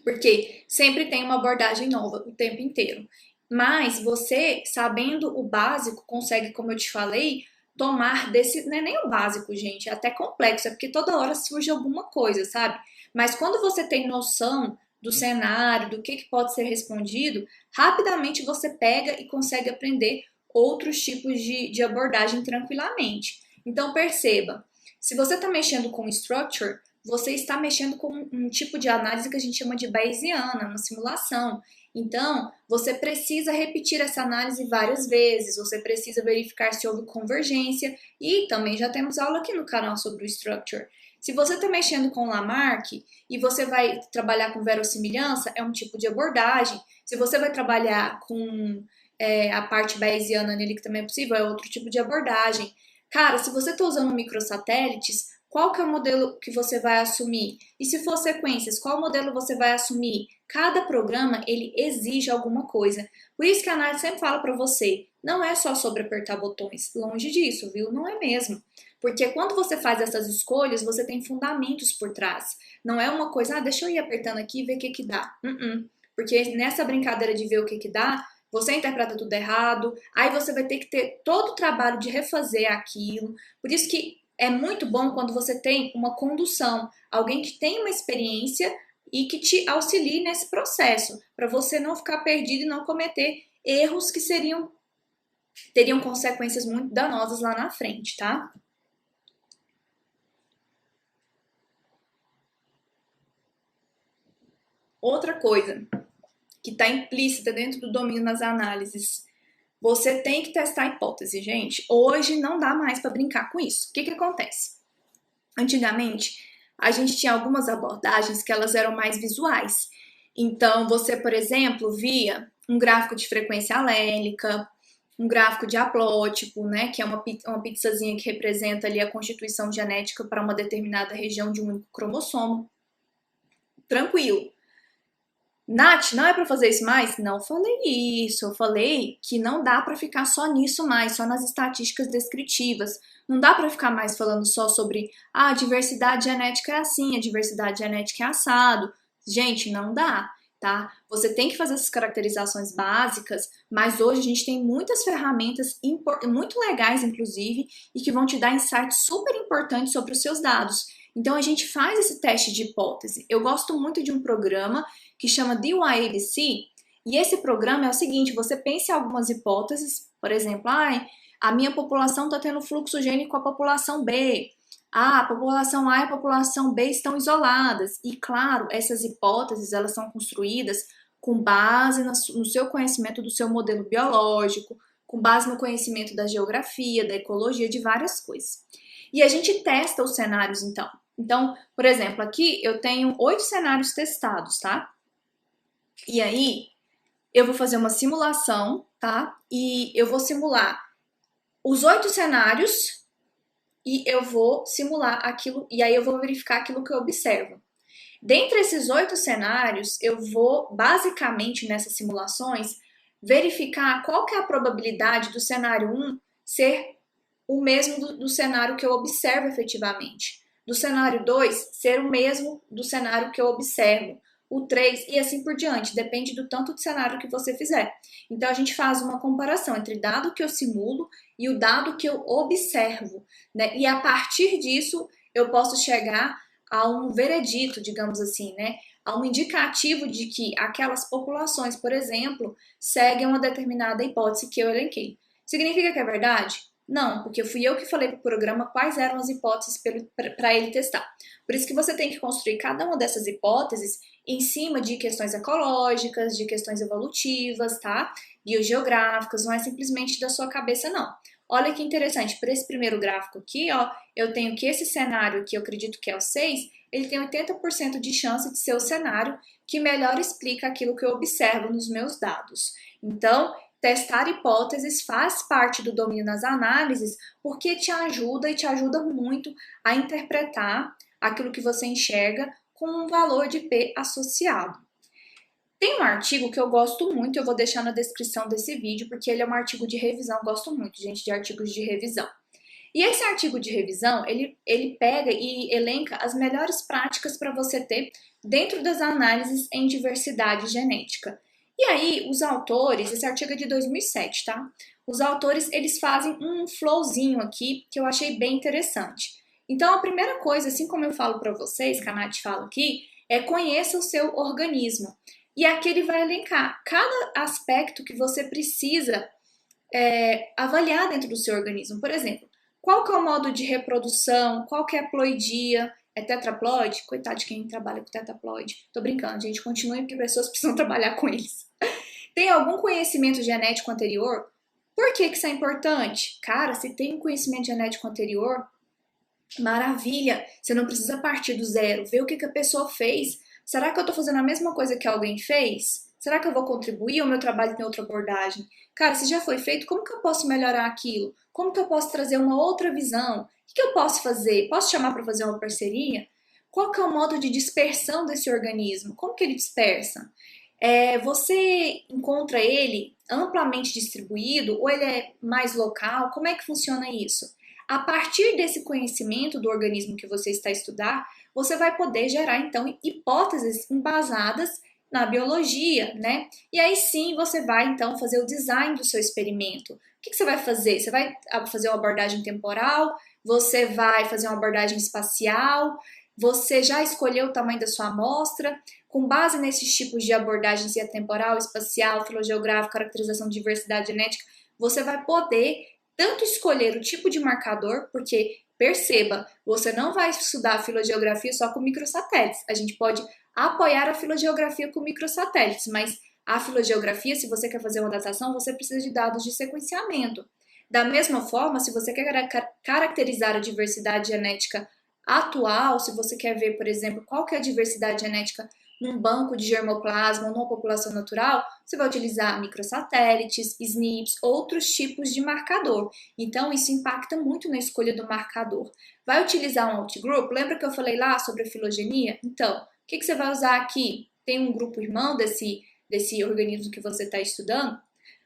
Speaker 1: Porque sempre tem uma abordagem nova o tempo inteiro. Mas você, sabendo o básico, consegue, como eu te falei, tomar desse. Não é nem o básico, gente, é até complexo, é porque toda hora surge alguma coisa, sabe? Mas quando você tem noção do cenário, do que pode ser respondido, rapidamente você pega e consegue aprender outros tipos de abordagem tranquilamente. Então perceba, se você está mexendo com structure, você está mexendo com um tipo de análise que a gente chama de Bayesiana, uma simulação. Então, você precisa repetir essa análise várias vezes, você precisa verificar se houve convergência e também já temos aula aqui no canal sobre o structure. Se você está mexendo com Lamarck e você vai trabalhar com verossimilhança, é um tipo de abordagem. Se você vai trabalhar com a parte bayesiana nele, que também é possível, é outro tipo de abordagem. Cara, se você está usando microsatélites, qual que é o modelo que você vai assumir? E se for sequências, qual modelo você vai assumir? Cada programa, ele exige alguma coisa. Por isso que a análise sempre fala para você, não é só sobre apertar botões. Longe disso, viu? Não é mesmo. Porque quando você faz essas escolhas, você tem fundamentos por trás. Não é uma coisa, deixa eu ir apertando aqui e ver o que dá. Porque nessa brincadeira de ver o que dá, você interpreta tudo errado, aí você vai ter que ter todo o trabalho de refazer aquilo. Por isso que é muito bom quando você tem uma condução, alguém que tem uma experiência e que te auxilie nesse processo, para você não ficar perdido e não cometer erros que teriam consequências muito danosas lá na frente, tá? Outra coisa, que está implícita dentro do domínio nas análises. Você tem que testar a hipótese, gente. Hoje não dá mais para brincar com isso. O que acontece? Antigamente, a gente tinha algumas abordagens que elas eram mais visuais. Então, você, por exemplo, via um gráfico de frequência alélica, um gráfico de haplótipo, né, que é uma pizzazinha que representa ali a constituição genética para uma determinada região de um único cromossomo. Tranquilo. Nath, não é para fazer isso mais? Não falei isso. Eu falei que não dá para ficar só nisso mais, só nas estatísticas descritivas. Não dá para ficar mais falando só sobre a diversidade genética é assim, a diversidade genética é assado. Gente, não dá, tá? Você tem que fazer essas caracterizações básicas, mas hoje a gente tem muitas ferramentas muito legais, inclusive, e que vão te dar insights super importantes sobre os seus dados. Então a gente faz esse teste de hipótese. Eu gosto muito de um programa que chama DYABC, e esse programa é o seguinte: você pensa em algumas hipóteses, por exemplo, a minha população está tendo fluxo gênico com a população B, a população A e a população B estão isoladas, e claro, essas hipóteses elas são construídas com base no seu conhecimento do seu modelo biológico, com base no conhecimento da geografia, da ecologia, de várias coisas. E a gente testa os cenários, então. Então, por exemplo, aqui eu tenho 8 cenários testados, tá? E aí, eu vou fazer uma simulação, tá? E eu vou simular os 8 cenários e eu vou simular aquilo, e aí eu vou verificar aquilo que eu observo. Dentre esses 8 cenários, eu vou, basicamente, nessas simulações, verificar qual que é a probabilidade do cenário 1 ser o mesmo do cenário que eu observo efetivamente. Do cenário 2 ser o mesmo do cenário que eu observo. O 3 e assim por diante, depende do tanto de cenário que você fizer. Então a gente faz uma comparação entre o dado que eu simulo e o dado que eu observo, né? E a partir disso eu posso chegar a um veredito, digamos assim, né? A um indicativo de que aquelas populações, por exemplo, seguem uma determinada hipótese que eu elenquei. Significa que é verdade? Não, porque fui eu que falei para o programa quais eram as hipóteses para ele testar. Por isso que você tem que construir cada uma dessas hipóteses em cima de questões ecológicas, de questões evolutivas, tá? Biogeográficas, não é simplesmente da sua cabeça, não. Olha que interessante, para esse primeiro gráfico aqui, ó, eu tenho que esse cenário, que eu acredito que é o 6, ele tem 80% de chance de ser o cenário que melhor explica aquilo que eu observo nos meus dados. Então, testar hipóteses faz parte do domínio nas análises porque te ajuda e te ajuda muito a interpretar aquilo que você enxerga com um valor de P associado. Tem um artigo que eu gosto muito, eu vou deixar na descrição desse vídeo, porque ele é um artigo de revisão, eu gosto muito, gente, de artigos de revisão. E esse artigo de revisão, ele pega e elenca as melhores práticas para você ter dentro das análises em diversidade genética. E aí, os autores, esse artigo é de 2007, tá? Os autores, eles fazem um flowzinho aqui que eu achei bem interessante. Então, a primeira coisa, assim como eu falo para vocês, que a Nath fala aqui, é conheça o seu organismo. E aqui ele vai elencar cada aspecto que você precisa avaliar dentro do seu organismo. Por exemplo, qual que é o modo de reprodução, qual que é a ploidia, é tetraploide? Coitado de quem trabalha com tetraploide. Tô brincando, gente, continue porque pessoas precisam trabalhar com eles. Tem algum conhecimento genético anterior? Por que isso é importante? Cara, se tem um conhecimento genético anterior, maravilha, você não precisa partir do zero, ver o que a pessoa fez. Será que eu tô fazendo a mesma coisa que alguém fez? Será que eu vou contribuir ou meu trabalho tem outra abordagem? Cara, se já foi feito, como que eu posso melhorar aquilo? Como que eu posso trazer uma outra visão? O que eu posso fazer? Posso chamar para fazer uma parceria? Qual que é o modo de dispersão desse organismo? Como que ele dispersa? Você encontra ele amplamente distribuído ou ele é mais local? Como é que funciona isso? A partir desse conhecimento do organismo que você está a estudar, você vai poder gerar, então, hipóteses embasadas na biologia, né? E aí sim você vai, então, fazer o design do seu experimento. O que você vai fazer? Você vai fazer uma abordagem temporal? Você vai fazer uma abordagem espacial? Você já escolheu o tamanho da sua amostra? Com base nesses tipos de abordagens, se é temporal, espacial, filogeográfico, caracterização de diversidade genética, você vai poder tanto escolher o tipo de marcador, porque, perceba, você não vai estudar a filogeografia só com microsatélites. A gente pode apoiar a filogeografia com microsatélites, mas A filogeografia, se você quer fazer uma datação, você precisa de dados de sequenciamento. Da mesma forma, se você quer caracterizar a diversidade genética atual, se você quer ver, por exemplo, qual que é a diversidade genética num banco de germoplasma ou numa população natural, você vai utilizar microsatélites, SNPs, outros tipos de marcador. Então, isso impacta muito na escolha do marcador. Vai utilizar um outgroup? Lembra que eu falei lá sobre a filogenia? Então, o que você vai usar aqui? Tem um grupo irmão desse organismo que você está estudando?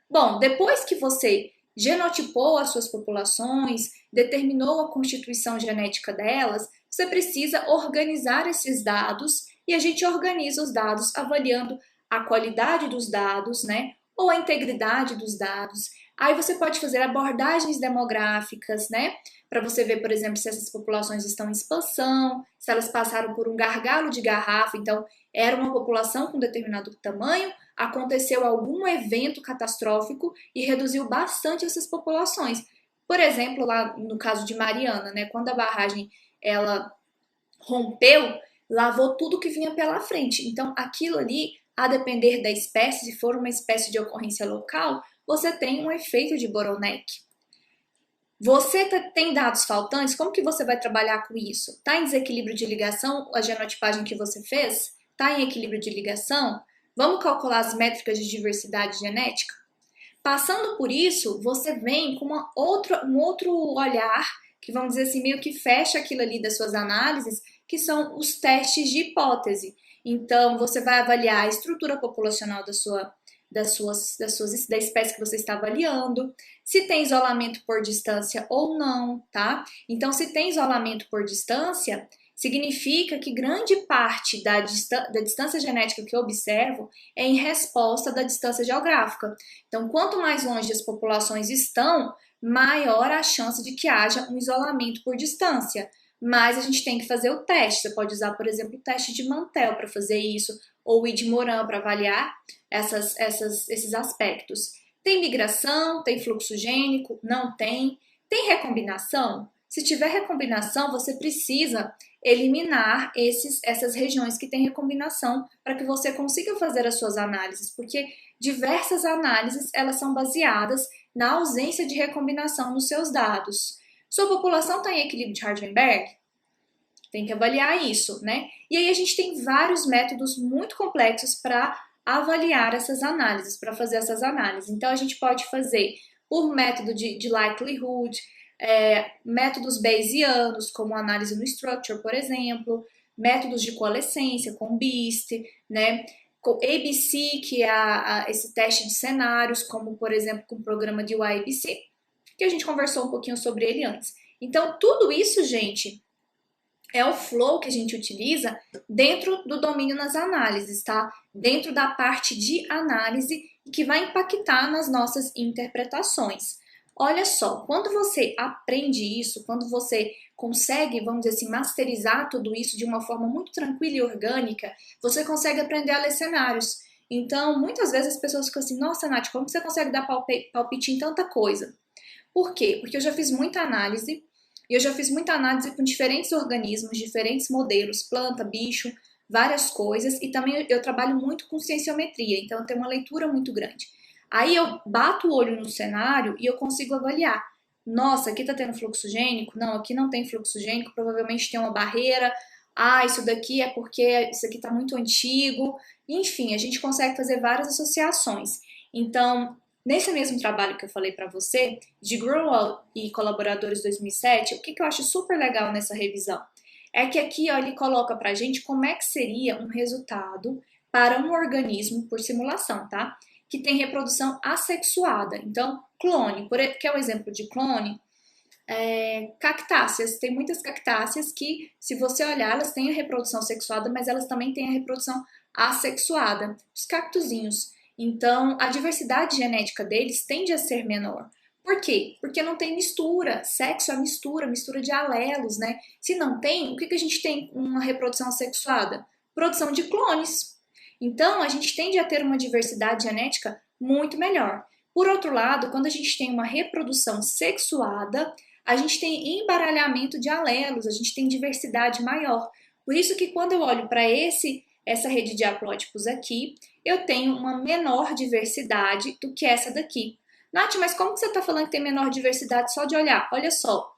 Speaker 1: Bom, depois que você genotipou as suas populações, determinou a constituição genética delas, você precisa organizar esses dados e a gente organiza os dados avaliando a qualidade dos dados, né? Ou a integridade dos dados. Aí você pode fazer abordagens demográficas, né? Para você ver, por exemplo, se essas populações estão em expansão, se elas passaram por um gargalo de garrafa, então era uma população com determinado tamanho, aconteceu algum evento catastrófico e reduziu bastante essas populações. Por exemplo, lá no caso de Mariana, né, quando a barragem ela rompeu, lavou tudo que vinha pela frente. Então, aquilo ali, a depender da espécie, se for uma espécie de ocorrência local, você tem um efeito de bottleneck. Você tem dados faltantes, como que você vai trabalhar com isso? Está em desequilíbrio de ligação a genotipagem que você fez? Está em equilíbrio de ligação? Vamos calcular as métricas de diversidade genética? Passando por isso, você vem com um outro olhar, que vamos dizer assim, meio que fecha aquilo ali das suas análises, que são os testes de hipótese. Então, você vai avaliar a estrutura populacional da espécie que você está avaliando, se tem isolamento por distância ou não, tá? Então, se tem isolamento por distância, significa que grande parte da distância genética que eu observo é em resposta da distância geográfica. Então, quanto mais longe as populações estão, maior a chance de que haja um isolamento por distância. Mas a gente tem que fazer o teste. Você pode usar, por exemplo, o teste de Mantel para fazer isso, ou o Ide-Moran para avaliar esses aspectos. Tem migração? Tem fluxo gênico? Não tem. Tem recombinação? Se tiver recombinação, você precisa eliminar essas regiões que têm recombinação para que você consiga fazer as suas análises, porque diversas análises elas são baseadas na ausência de recombinação nos seus dados. Sua população está em equilíbrio de Hardenberg? Tem que avaliar isso, né? E aí a gente tem vários métodos muito complexos para avaliar essas análises, para fazer essas análises. Então a gente pode fazer por método de likelihood, métodos bayesianos, como análise no structure, por exemplo, métodos de coalescência, com BEAST, né? Com ABC, que é esse teste de cenários, como por exemplo com o programa de YABC, que a gente conversou um pouquinho sobre ele antes. Então, tudo isso, gente, é o flow que a gente utiliza dentro do domínio nas análises, tá? Dentro da parte de análise que vai impactar nas nossas interpretações. Olha só, quando você aprende isso, quando você consegue, vamos dizer assim, masterizar tudo isso de uma forma muito tranquila e orgânica, você consegue aprender a ler cenários. Então, muitas vezes as pessoas ficam assim, nossa, Nath, como você consegue dar palpite em tanta coisa? Por quê? Porque eu já fiz muita análise, e eu já fiz muita análise com diferentes organismos, diferentes modelos, planta, bicho, várias coisas, e também eu trabalho muito com cienciometria, então eu tenho uma leitura muito grande. Aí eu bato o olho no cenário e eu consigo avaliar. Nossa, aqui tá tendo fluxo gênico? Não, aqui não tem fluxo gênico, provavelmente tem uma barreira. Ah, isso daqui é porque isso aqui tá muito antigo. Enfim, a gente consegue fazer várias associações. Então, nesse mesmo trabalho que eu falei para você, de Grunwald e colaboradores 2007, o que eu acho super legal nessa revisão? É que aqui ó, ele coloca pra gente como é que seria um resultado para um organismo por simulação, tá? Que tem reprodução assexuada. Então, clone, que é um exemplo de clone, cactáceas. Tem muitas cactáceas que, se você olhar, elas têm a reprodução sexuada, mas elas também têm a reprodução assexuada. Os cactuzinhos. Então, a diversidade genética deles tende a ser menor. Por quê? Porque não tem mistura. Sexo é mistura de alelos, né? Se não tem, o que a gente tem uma reprodução assexuada? Produção de clones. Então, a gente tende a ter uma diversidade genética muito melhor. Por outro lado, quando a gente tem uma reprodução sexuada, a gente tem embaralhamento de alelos, a gente tem diversidade maior. Por isso que quando eu olho para essa rede de haplótipos aqui, eu tenho uma menor diversidade do que essa daqui. Nath, mas como que você está falando que tem menor diversidade só de olhar? Olha só,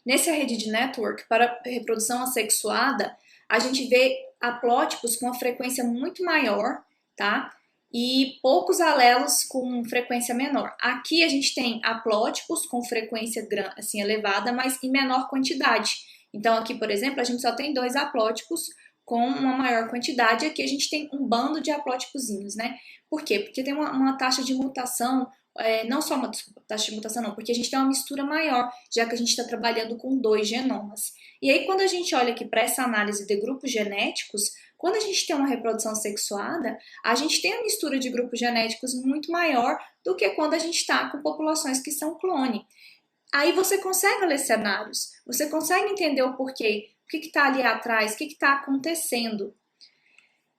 Speaker 1: nessa rede de network para reprodução assexuada, a gente vê haplótipos com uma frequência muito maior, tá? E poucos alelos com frequência menor. Aqui a gente tem haplótipos com frequência assim, elevada, mas em menor quantidade. Então aqui, por exemplo, a gente só tem 2 haplótipos com uma maior quantidade. Aqui a gente tem um bando de haplótipozinhos, né? Por quê? Porque tem uma taxa de mutação, não só uma taxa de mutação não, porque a gente tem uma mistura maior, já que a gente está trabalhando com 2 genomas. E aí quando a gente olha aqui para essa análise de grupos genéticos, quando a gente tem uma reprodução sexuada, a gente tem a mistura de grupos genéticos muito maior do que quando a gente está com populações que são clone. Aí você consegue ler cenários, você consegue entender o porquê, o que está ali atrás, o que está acontecendo.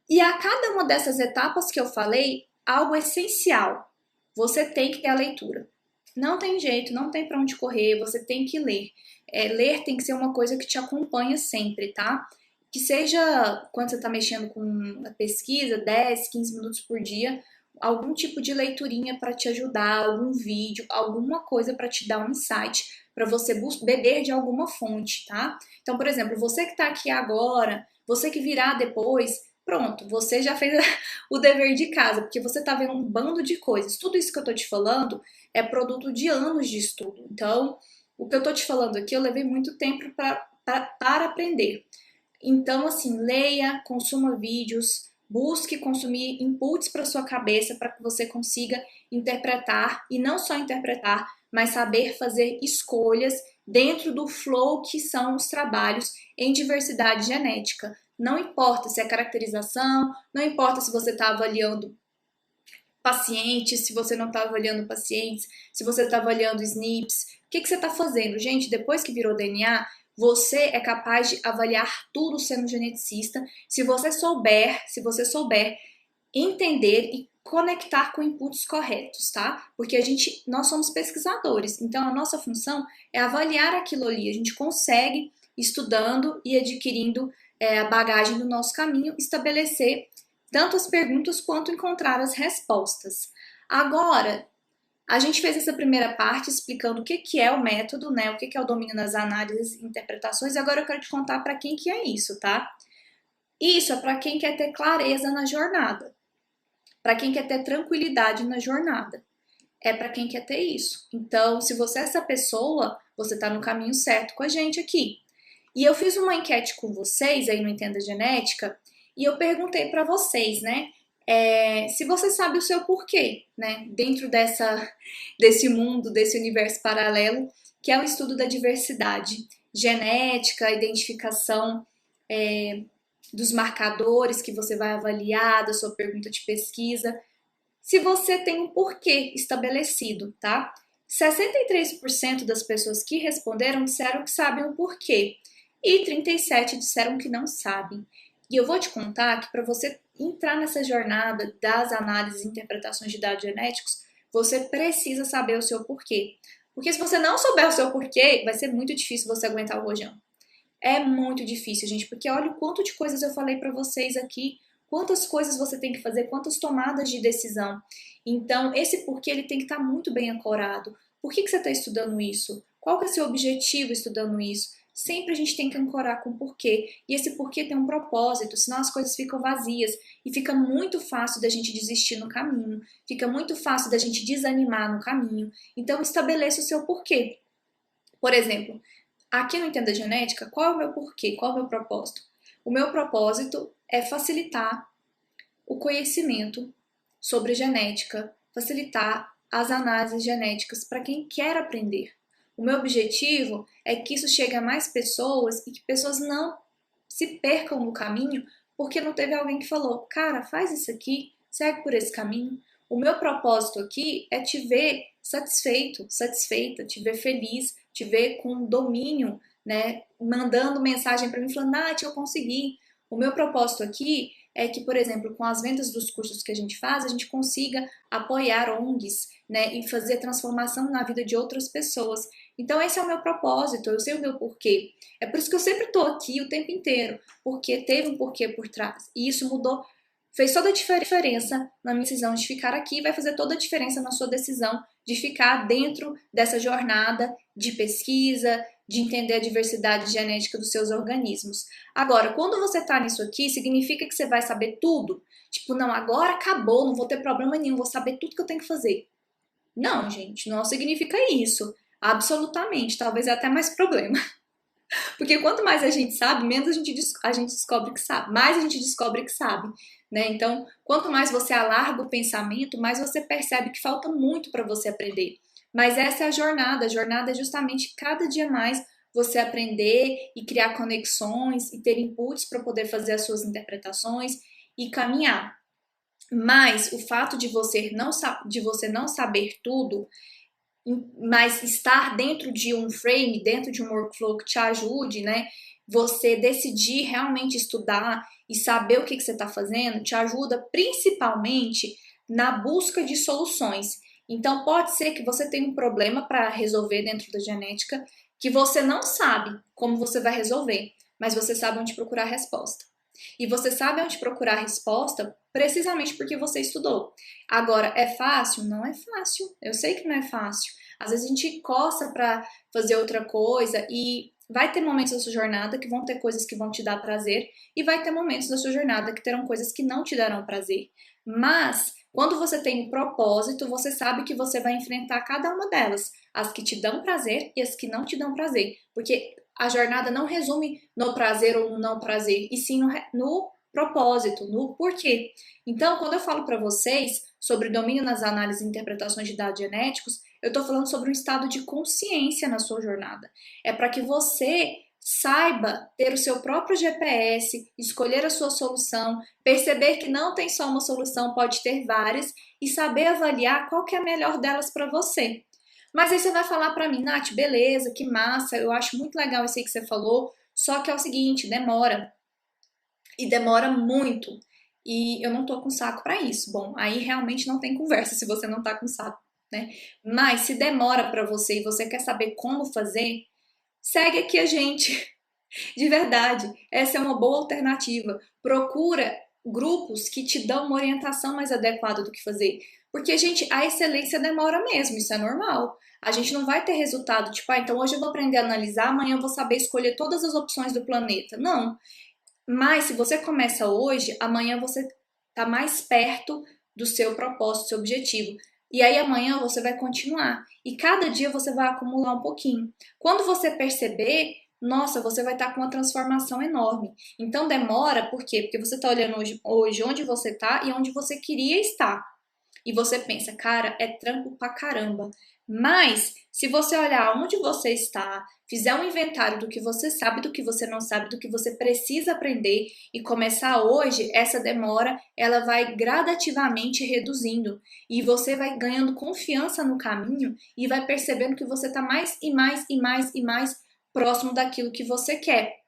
Speaker 1: E a cada uma dessas etapas que eu falei, algo essencial, você tem que ter a leitura. Não tem jeito, não tem para onde correr, você tem que ler. Ler tem que ser uma coisa que te acompanha sempre, tá? Que seja, quando você está mexendo com a pesquisa, 10, 15 minutos por dia, algum tipo de leiturinha para te ajudar, algum vídeo, alguma coisa para te dar um insight, para você beber de alguma fonte, tá? Então, por exemplo, você que está aqui agora, você que virá depois, pronto, você já fez o dever de casa, porque você está vendo um bando de coisas. Tudo isso que eu tô te falando é produto de anos de estudo. Então, o que eu tô te falando aqui, eu levei muito tempo para aprender. Então, assim, leia, consuma vídeos, busque consumir inputs para sua cabeça para que você consiga interpretar, e não só interpretar, mas saber fazer escolhas dentro do flow que são os trabalhos em diversidade genética. Não importa se é caracterização, não importa se você está avaliando pacientes, se você não está avaliando pacientes, se você está avaliando SNPs, o que você está fazendo? Gente, depois que virou DNA, você é capaz de avaliar tudo sendo geneticista, se você souber entender e conectar com inputs corretos, tá? Porque nós somos pesquisadores, então a nossa função é avaliar aquilo ali. A gente consegue, estudando e adquirindo a bagagem do nosso caminho, estabelecer tanto as perguntas quanto encontrar as respostas. Agora, a gente fez essa primeira parte explicando o que é o método, né? O que é o domínio nas análises e interpretações, e agora eu quero te contar para quem que é isso, tá? Isso é para quem quer ter clareza na jornada, para quem quer ter tranquilidade na jornada. É para quem quer ter isso. Então, se você é essa pessoa, você está no caminho certo com a gente aqui. E eu fiz uma enquete com vocês aí no Entenda Genética, e eu perguntei para vocês, né? Se você sabe o seu porquê, né? Dentro desse mundo, desse universo paralelo, que é o estudo da diversidade genética, a identificação dos marcadores que você vai avaliar, da sua pergunta de pesquisa, se você tem um porquê estabelecido, tá? 63% das pessoas que responderam disseram que sabem o porquê e 37% disseram que não sabem. E eu vou te contar que para você entrar nessa jornada das análises e interpretações de dados genéticos, você precisa saber o seu porquê. Porque se você não souber o seu porquê, vai ser muito difícil você aguentar o rojão. É muito difícil, gente, porque olha o quanto de coisas eu falei para vocês aqui, quantas coisas você tem que fazer, quantas tomadas de decisão. Então, esse porquê ele tem que estar muito bem ancorado. Por que você está estudando isso? Qual que é o seu objetivo estudando isso? Sempre a gente tem que ancorar com o porquê. E esse porquê tem um propósito, senão as coisas ficam vazias. E fica muito fácil da gente desistir no caminho. Fica muito fácil da gente desanimar no caminho. Então, estabeleça o seu porquê. Por exemplo, aqui no Entenda Genética, qual é o meu porquê? Qual é o meu propósito? O meu propósito é facilitar o conhecimento sobre genética, facilitar as análises genéticas para quem quer aprender. O meu objetivo é que isso chegue a mais pessoas e que pessoas não se percam no caminho porque não teve alguém que falou, cara, faz isso aqui, segue por esse caminho. O meu propósito aqui é te ver satisfeito, satisfeita, te ver feliz, te ver com domínio, né? Mandando mensagem para mim falando, Nath, eu consegui. O meu propósito aqui é que, por exemplo, com as vendas dos cursos que a gente faz, a gente consiga apoiar ONGs, né, e fazer transformação na vida de outras pessoas. Então esse é o meu propósito, eu sei o meu porquê. É por isso que eu sempre tô aqui o tempo inteiro, porque teve um porquê por trás. E isso mudou, fez toda a diferença na minha decisão de ficar aqui e vai fazer toda a diferença na sua decisão de ficar dentro dessa jornada de pesquisa, de entender a diversidade genética dos seus organismos. Agora, quando você tá nisso aqui, significa que você vai saber tudo? Tipo, não, agora acabou, não vou ter problema nenhum, vou saber tudo que eu tenho que fazer. Não, gente, não significa isso. Absolutamente, talvez é até mais problema. Porque quanto mais a gente sabe, menos a gente descobre que sabe, mais a gente descobre que sabe, né? Então, quanto mais você alarga o pensamento, mais você percebe que falta muito para você aprender. Mas essa é a jornada é justamente cada dia mais você aprender e criar conexões e ter inputs para poder fazer as suas interpretações e caminhar. Mas o fato de você não saber tudo, mas estar dentro de um frame, dentro de um workflow que te ajude, né? Você decidir realmente estudar e saber o que você está fazendo, te ajuda principalmente na busca de soluções. Então, pode ser que você tenha um problema para resolver dentro da genética que você não sabe como você vai resolver, mas você sabe onde procurar a resposta. E você sabe onde procurar a resposta precisamente porque você estudou. Agora, é fácil? Não é fácil. Eu sei que não é fácil. Às vezes a gente coça para fazer outra coisa e vai ter momentos da sua jornada que vão ter coisas que vão te dar prazer e vai ter momentos da sua jornada que terão coisas que não te darão prazer. Mas quando você tem um propósito, você sabe que você vai enfrentar cada uma delas, as que te dão prazer e as que não te dão prazer, porque a jornada não resume no prazer ou no não prazer, e sim no propósito, no porquê. Então, quando eu falo para vocês sobre domínio nas análises e interpretações de dados genéticos, eu estou falando sobre um estado de consciência na sua jornada. É para que você saiba ter o seu próprio GPS, escolher a sua solução, perceber que não tem só uma solução, pode ter várias, e saber avaliar qual que é a melhor delas para você. Mas aí você vai falar para mim, Nath, beleza, que massa, eu acho muito legal isso aí que você falou, só que é o seguinte, demora. E demora muito. E eu não tô com saco para isso. Bom, aí realmente não tem conversa se você não tá com saco, né? Mas se demora para você e você quer saber como fazer, segue aqui a gente. De verdade, essa é uma boa alternativa. Procura grupos que te dão uma orientação mais adequada do que fazer. Porque, gente, a excelência demora mesmo, isso é normal. A gente não vai ter resultado, tipo, então hoje eu vou aprender a analisar, amanhã eu vou saber escolher todas as opções do planeta. Não. Mas se você começa hoje, amanhã você está mais perto do seu propósito, do seu objetivo. E aí amanhã você vai continuar. E cada dia você vai acumular um pouquinho. Quando você perceber, nossa, você vai estar com uma transformação enorme. Então demora, por quê? Porque você está olhando hoje onde você está e onde você queria estar. E você pensa, cara, é trampo pra caramba. Mas, se você olhar onde você está, fizer um inventário do que você sabe, do que você não sabe, do que você precisa aprender e começar hoje, essa demora, ela vai gradativamente reduzindo. E você vai ganhando confiança no caminho e vai percebendo que você está mais e mais e mais e mais próximo daquilo que você quer.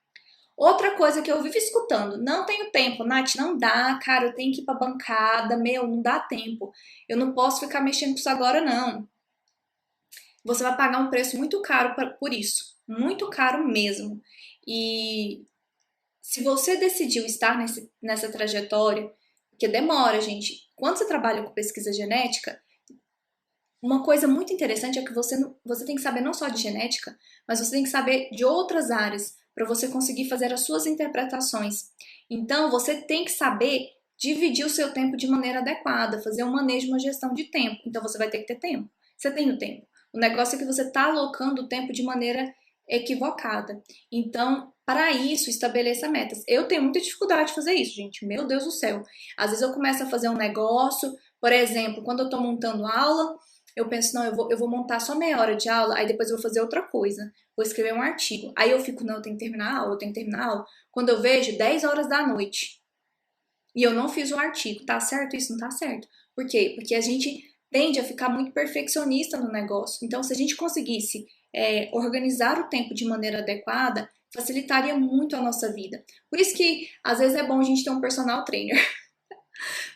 Speaker 1: Outra coisa que eu vivo escutando, não tenho tempo, Nath, não dá, cara, eu tenho que ir pra bancada, meu, não dá tempo. Eu não posso ficar mexendo com isso agora, não. Você vai pagar um preço muito caro por isso, muito caro mesmo. E se você decidiu estar nessa trajetória, porque demora, gente. Quando você trabalha com pesquisa genética, uma coisa muito interessante é que você tem que saber não só de genética, mas você tem que saber de outras áreas para você conseguir fazer as suas interpretações. Então, você tem que saber dividir o seu tempo de maneira adequada, fazer um manejo, uma gestão de tempo. Então, você vai ter que ter tempo. Você tem o tempo. O negócio é que você está alocando o tempo de maneira equivocada. Então, para isso, estabeleça metas. Eu tenho muita dificuldade de fazer isso, gente. Meu Deus do céu. Às vezes eu começo a fazer um negócio, por exemplo, quando eu estou montando aula, eu penso, não, eu vou montar só meia hora de aula, aí depois eu vou fazer outra coisa. Vou escrever um artigo. Aí eu fico, não, eu tenho que terminar a aula, eu tenho que terminar a aula. Quando eu vejo, 10 horas da noite. E eu não fiz o artigo. Tá certo isso? Não tá certo. Por quê? Porque a gente tende a ficar muito perfeccionista no negócio. Então, se a gente conseguisse organizar o tempo de maneira adequada, facilitaria muito a nossa vida. Por isso que, às vezes, é bom a gente ter um personal trainer.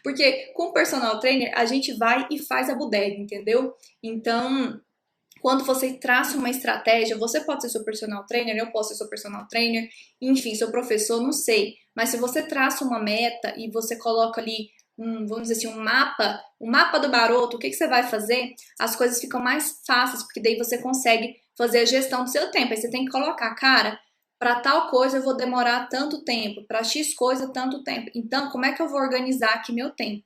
Speaker 1: Porque com o personal trainer, a gente vai e faz a bodega, entendeu? Então, Quando você traça uma estratégia, você pode ser seu personal trainer, eu posso ser seu personal trainer, enfim, seu professor, não sei. Mas se você traça uma meta e você coloca ali, vamos dizer assim, um mapa do Baroto, o que você vai fazer, as coisas ficam mais fáceis, porque daí você consegue fazer a gestão do seu tempo. Aí você tem que colocar, cara, para tal coisa eu vou demorar tanto tempo, para X coisa tanto tempo. Então, como é que eu vou organizar aqui meu tempo?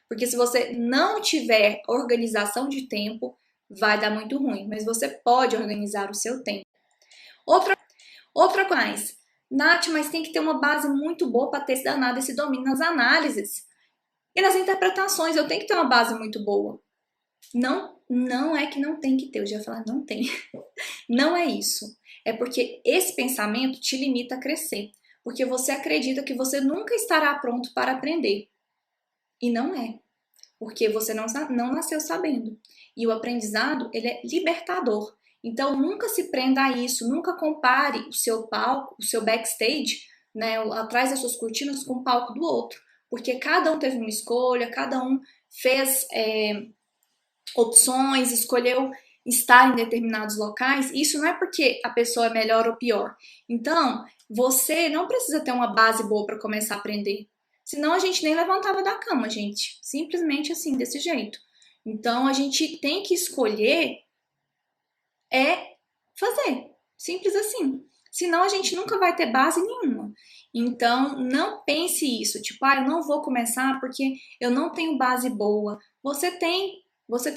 Speaker 1: Porque se você não tiver organização de tempo, vai dar muito ruim, mas você pode organizar o seu tempo. Outra coisa, Nath, mas tem que ter uma base muito boa para ter esse danado, esse domínio nas análises. E nas interpretações, eu tenho que ter uma base muito boa. Não é que não tem que ter, eu já ia falar, não tem. Não é isso. É porque esse pensamento te limita a crescer. Porque você acredita que você nunca estará pronto para aprender. E não é. Porque você não nasceu sabendo. E o aprendizado, ele é libertador. Então, nunca se prenda a isso, nunca compare o seu palco, o seu backstage, né, atrás das suas cortinas com o palco do outro. Porque cada um teve uma escolha, cada um fez opções, escolheu estar em determinados locais. Isso não é porque a pessoa é melhor ou pior. Então, você não precisa ter uma base boa para começar a aprender. Senão a gente nem levantava da cama, gente. Simplesmente assim, desse jeito. Então a gente tem que escolher fazer. Simples assim. Senão a gente nunca vai ter base nenhuma. Então não pense isso, tipo, eu não vou começar porque eu não tenho base boa. Você tem você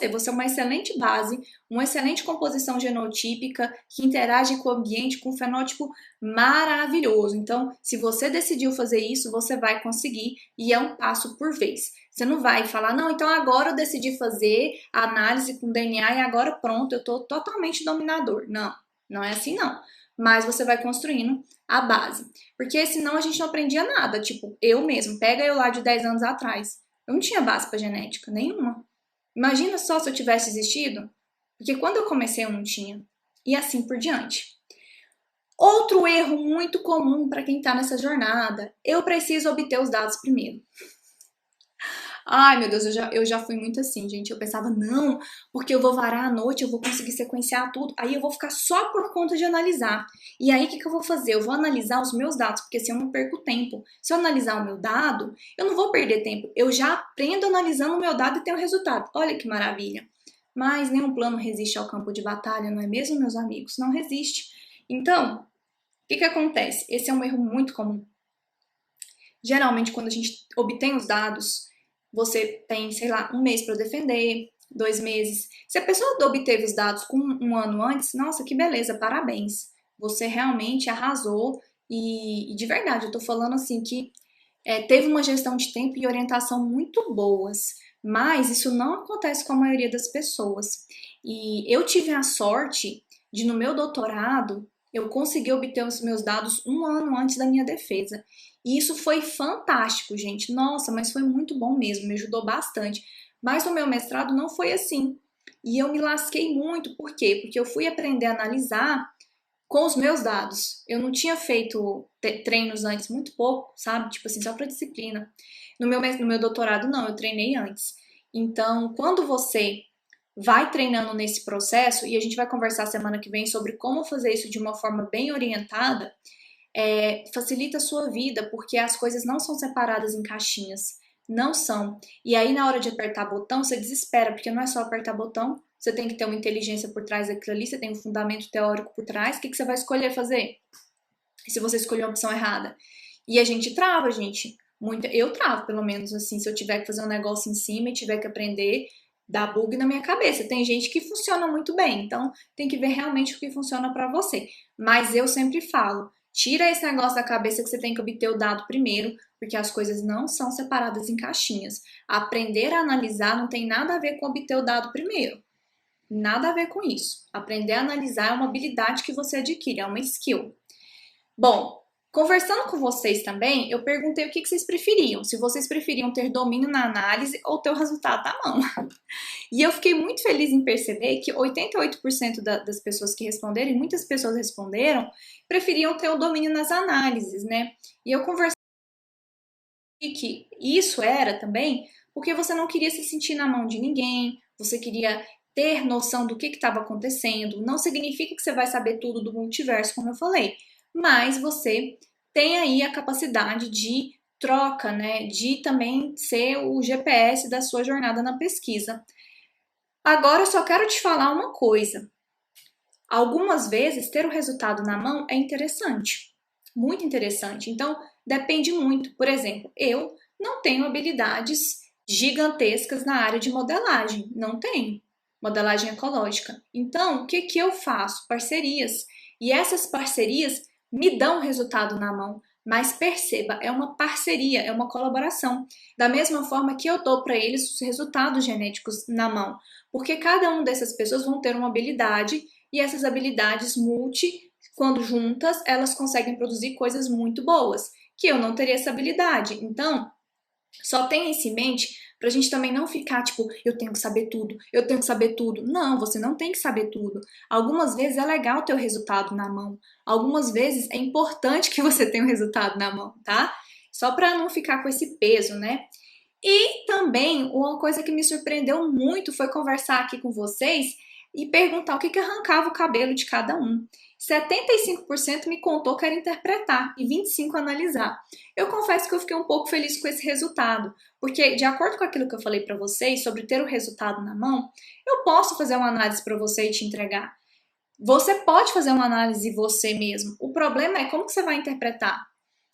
Speaker 1: é uma excelente base, uma excelente composição genotípica que interage com o ambiente com um fenótipo maravilhoso. Então, se você decidiu fazer isso, você vai conseguir e é um passo por vez. Você não vai falar, não, então agora eu decidi fazer a análise com DNA e agora pronto, eu tô totalmente dominador. Não, não é assim não. Mas você vai construindo a base. Porque senão a gente não aprendia nada. Tipo, eu mesmo, pega eu lá de 10 anos atrás. Eu não tinha base para genética, nenhuma. Imagina só se eu tivesse existido, porque quando eu comecei eu não tinha. E assim por diante. Outro erro muito comum para quem está nessa jornada, eu preciso obter os dados primeiro. Ai, meu Deus, eu já fui muito assim, gente. Eu pensava, não, porque eu vou varar à noite, eu vou conseguir sequenciar tudo, aí eu vou ficar só por conta de analisar. E aí, o que eu vou fazer? Eu vou analisar os meus dados, porque assim eu não perco tempo. Se eu analisar o meu dado, eu não vou perder tempo. Eu já aprendo analisando o meu dado e tenho o resultado. Olha que maravilha. Mas nenhum plano resiste ao campo de batalha, não é mesmo, meus amigos? Não resiste. Então, o que acontece? Esse é um erro muito comum. Geralmente, quando a gente obtém os dados, você tem, sei lá, um mês para defender, 2 meses. Se a pessoa obteve os dados com um ano antes, nossa, que beleza, parabéns. Você realmente arrasou e de verdade, eu tô falando assim que teve uma gestão de tempo e orientação muito boas, mas isso não acontece com a maioria das pessoas. E eu tive a sorte de, no meu doutorado, eu consegui obter os meus dados um ano antes da minha defesa. E isso foi fantástico, gente. Nossa, mas foi muito bom mesmo, me ajudou bastante. Mas no meu mestrado não foi assim. E eu me lasquei muito, por quê? Porque eu fui aprender a analisar com os meus dados. Eu não tinha feito treinos antes, muito pouco, sabe? Tipo assim, só para disciplina. No meu doutorado, não, eu treinei antes. Então, quando você vai treinando nesse processo, e a gente vai conversar semana que vem sobre como fazer isso de uma forma bem orientada, facilita a sua vida, porque as coisas não são separadas em caixinhas. Não são. E aí, na hora de apertar botão, você desespera, porque não é só apertar botão, você tem que ter uma inteligência por trás daquilo ali, você tem um fundamento teórico por trás. O que você vai escolher fazer? Se você escolher a opção errada. E a gente trava, gente. Eu travo, pelo menos, assim, se eu tiver que fazer um negócio em cima e tiver que aprender, dá bug na minha cabeça. Tem gente que funciona muito bem, então tem que ver realmente o que funciona para você. Mas eu sempre falo, tira esse negócio da cabeça que você tem que obter o dado primeiro, porque as coisas não são separadas em caixinhas. Aprender a analisar não tem nada a ver com obter o dado primeiro. Nada a ver com isso. Aprender a analisar é uma habilidade que você adquire, é uma skill. Bom, conversando com vocês também, eu perguntei o que vocês preferiam. Se vocês preferiam ter domínio na análise ou ter o resultado na mão. E eu fiquei muito feliz em perceber que 88% das pessoas que responderam, e muitas pessoas responderam, preferiam ter o domínio nas análises, né? E eu conversei que isso era também porque você não queria se sentir na mão de ninguém, você queria ter noção do que estava acontecendo. Não significa que você vai saber tudo do multiverso, como eu falei, mas você tem aí a capacidade de troca, né, de também ser o GPS da sua jornada na pesquisa. Agora eu só quero te falar uma coisa. Algumas vezes ter o resultado na mão é interessante, muito interessante. Então, depende muito. Por exemplo, eu não tenho habilidades gigantescas na área de modelagem, não tenho. Modelagem ecológica. Então, o que que eu faço? Parcerias. E essas parcerias me dão resultado na mão. Mas perceba, é uma parceria, é uma colaboração. Da mesma forma que eu dou para eles os resultados genéticos na mão. Porque cada uma dessas pessoas vão ter uma habilidade e essas habilidades quando juntas, elas conseguem produzir coisas muito boas, que eu não teria essa habilidade. Então, só tenha isso em mente pra gente também não ficar tipo, eu tenho que saber tudo, eu tenho que saber tudo. Não, você não tem que saber tudo. Algumas vezes é legal ter o resultado na mão. Algumas vezes é importante que você tenha o resultado na mão, tá? Só pra não ficar com esse peso, né? E também uma coisa que me surpreendeu muito foi conversar aqui com vocês e perguntar o que que arrancava o cabelo de cada um. 75% me contou que era interpretar e 25% analisar. Eu confesso que eu fiquei um pouco feliz com esse resultado, porque de acordo com aquilo que eu falei para vocês sobre ter o resultado na mão, eu posso fazer uma análise para você e te entregar. Você pode fazer uma análise você mesmo. O problema é como que você vai interpretar.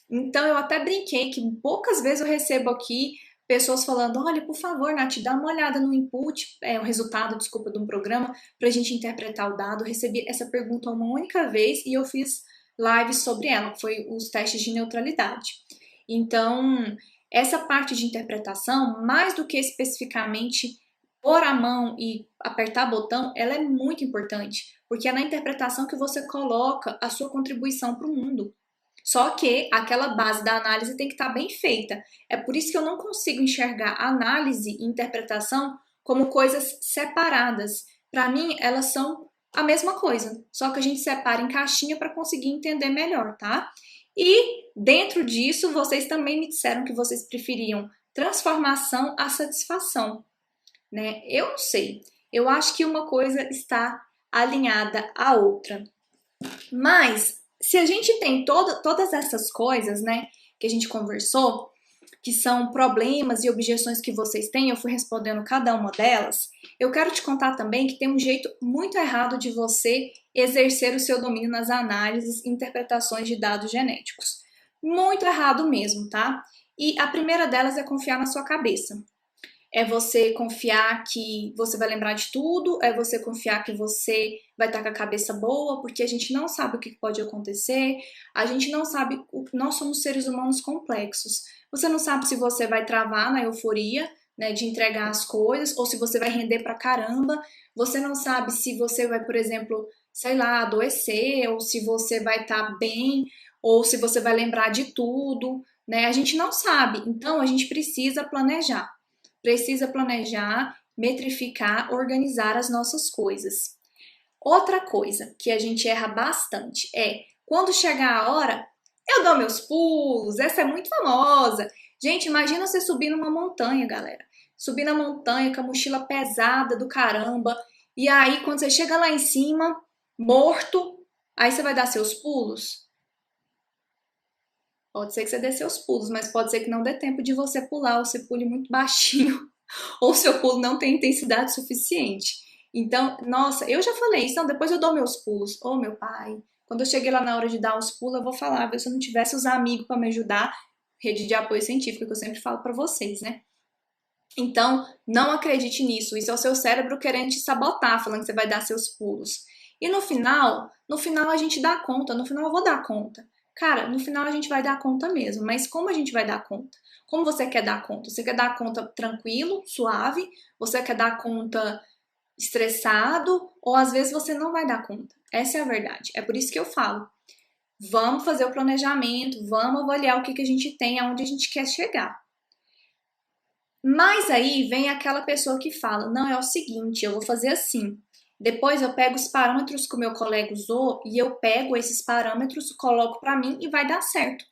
Speaker 1: Então eu até brinquei que poucas vezes eu recebo aqui pessoas falando, olha, por favor, Nath, dá uma olhada no input, o resultado, desculpa, de um programa, para a gente interpretar o dado. Eu recebi essa pergunta uma única vez e eu fiz lives sobre ela, que foi os testes de neutralidade. Então, essa parte de interpretação, mais do que especificamente pôr a mão e apertar botão, ela é muito importante, porque é na interpretação que você coloca a sua contribuição para o mundo. Só que aquela base da análise tem que estar bem feita. É por isso que eu não consigo enxergar análise e interpretação como coisas separadas. Para mim, elas são a mesma coisa, só que a gente separa em caixinha para conseguir entender melhor, tá? E dentro disso, vocês também me disseram que vocês preferiam transformação a satisfação, né? Eu não sei. Eu acho que uma coisa está alinhada à outra. Mas se a gente tem todas essas coisas, né, que a gente conversou, que são problemas e objeções que vocês têm, eu fui respondendo cada uma delas, eu quero te contar também que tem um jeito muito errado de você exercer o seu domínio nas análises e interpretações de dados genéticos. Muito errado mesmo, tá? E a primeira delas é confiar na sua cabeça. É você confiar que você vai lembrar de tudo, é você confiar que você vai estar com a cabeça boa, porque a gente não sabe o que pode acontecer, a gente não sabe, nós somos seres humanos complexos. Você não sabe se você vai travar na euforia, né, de entregar as coisas, ou se você vai render pra caramba, você não sabe se você vai, por exemplo, sei lá, adoecer, ou se você vai estar bem, ou se você vai lembrar de tudo, né? A gente não sabe, então a gente precisa planejar, metrificar, organizar as nossas coisas. Outra coisa que a gente erra bastante é quando chegar a hora, eu dou meus pulos. Essa é muito famosa. Gente, imagina você subir numa montanha, galera. Subir na montanha com a mochila pesada do caramba. E aí, quando você chega lá em cima, morto, aí você vai dar seus pulos? Pode ser que você dê seus pulos, mas pode ser que não dê tempo de você pular, ou você pule muito baixinho, ou seu pulo não tem intensidade suficiente. Então, nossa, eu já falei isso, então depois eu dou meus pulos. Oh, meu pai, quando eu cheguei lá na hora de dar os pulos, eu vou falar, se eu não tivesse os amigos para me ajudar, rede de apoio científico, que eu sempre falo para vocês, né? Então, não acredite nisso, isso é o seu cérebro querendo te sabotar, falando que você vai dar seus pulos. E no final a gente dá conta, no final eu vou dar conta. Cara, no final a gente vai dar conta mesmo, mas como a gente vai dar conta? Como você quer dar conta? Você quer dar conta tranquilo, suave? Você quer dar conta estressado? Ou às vezes você não vai dar conta? Essa é a verdade. É por isso que eu falo. Vamos fazer o planejamento, vamos avaliar o que a gente tem, aonde a gente quer chegar. Mas aí vem aquela pessoa que fala, não, é o seguinte, eu vou fazer assim. Depois eu pego os parâmetros que o meu colega usou e eu pego esses parâmetros, coloco para mim e vai dar certo.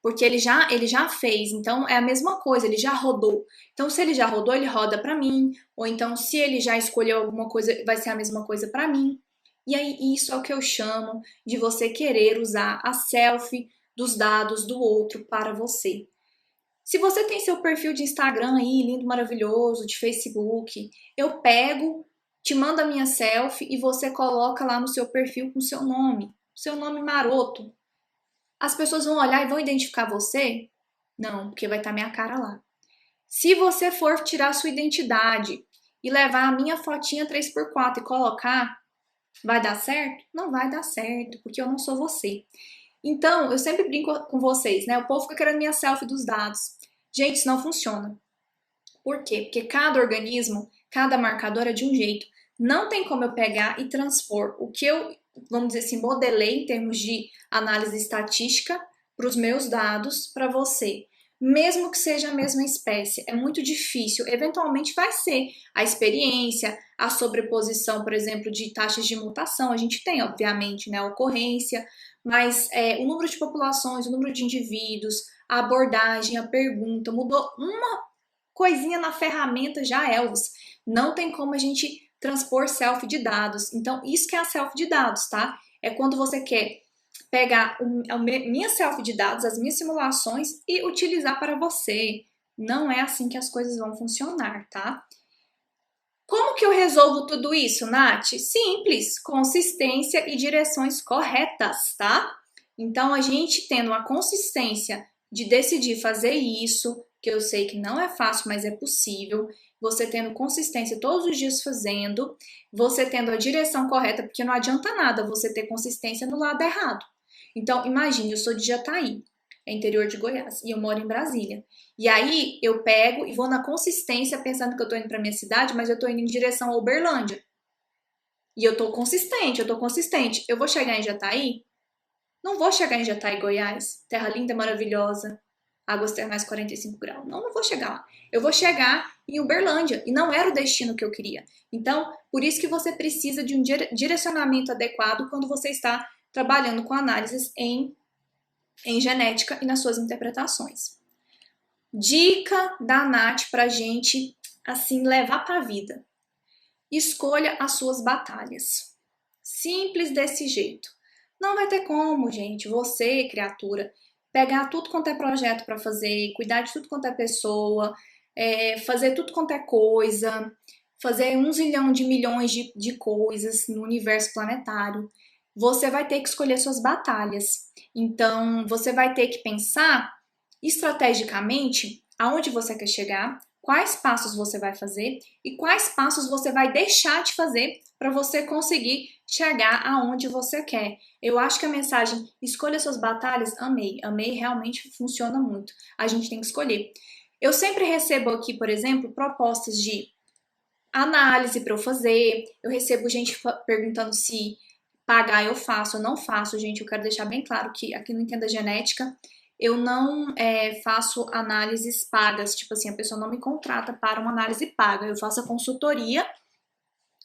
Speaker 1: porque ele já fez, então é a mesma coisa, ele já rodou. Então, se ele já rodou, ele roda para mim, ou então se ele já escolheu alguma coisa, vai ser a mesma coisa para mim. E aí, isso é o que eu chamo de você querer usar a selfie dos dados do outro para você. Se você tem seu perfil de Instagram aí, lindo, maravilhoso, de Facebook, eu pego, te mando a minha selfie e você coloca lá no seu perfil com seu nome maroto. As pessoas vão olhar e vão identificar você? Não, porque vai estar minha cara lá. Se você for tirar sua identidade e levar a minha fotinha 3x4 e colocar, vai dar certo? Não vai dar certo, porque eu não sou você. Então, eu sempre brinco com vocês, né? O povo fica querendo minha selfie dos dados. Gente, isso não funciona. Por quê? Porque cada organismo, cada marcador é de um jeito. Não tem como eu pegar e transpor o que eu, vamos dizer assim, modelei em termos de análise estatística para os meus dados para você. Mesmo que seja a mesma espécie, é muito difícil. Eventualmente vai ser a experiência, a sobreposição, por exemplo, de taxas de mutação. A gente tem, obviamente, né, a ocorrência, mas o número de populações, o número de indivíduos, a abordagem, a pergunta, mudou uma coisinha na ferramenta já, Elvis. Não tem como a gente transpor selfie de dados. Então, isso que é a selfie de dados, tá? É quando você quer pegar a minha selfie de dados, as minhas simulações e utilizar para você. Não é assim que as coisas vão funcionar, tá? Como que eu resolvo tudo isso, Nath? Simples, consistência e direções corretas, tá? Então, a gente tendo uma consistência de decidir fazer isso, que eu sei que não é fácil, mas é possível, você tendo consistência todos os dias fazendo, você tendo a direção correta, porque não adianta nada você ter consistência no lado errado. Então, imagine, eu sou de Jataí, é interior de Goiás, e eu moro em Brasília. E aí eu pego e vou na consistência pensando que eu tô indo pra minha cidade, mas eu tô indo em direção a Uberlândia. E eu tô consistente, eu tô consistente. Eu vou chegar em Jataí? Não vou chegar em Jataí, Goiás, terra linda, maravilhosa, águas termais 45 graus. Não, não vou chegar lá. Eu vou chegar em Uberlândia e não era o destino que eu queria. Então, por isso que você precisa de um direcionamento adequado quando você está trabalhando com análises em genética e nas suas interpretações. Dica da Nath pra gente, assim, levar pra vida. Escolha as suas batalhas. Simples desse jeito. Não vai ter como, gente, você, criatura, pegar tudo quanto é projeto para fazer, cuidar de tudo quanto é pessoa, fazer tudo quanto é coisa, fazer 1 zilhão de milhões de coisas no universo planetário. Você vai ter que escolher suas batalhas. Então, você vai ter que pensar estrategicamente aonde você quer chegar, quais passos você vai fazer e quais passos você vai deixar de fazer para você conseguir chegar aonde você quer. Eu acho que a mensagem escolha suas batalhas, amei, realmente funciona muito. A gente tem que escolher. Eu sempre recebo aqui, por exemplo, propostas de análise para eu fazer. Eu recebo gente perguntando se pagar eu faço ou não faço, gente. Eu quero deixar bem claro que aqui no Entenda Genética eu não faço análises pagas, tipo assim, a pessoa não me contrata para uma análise paga. Eu faço a consultoria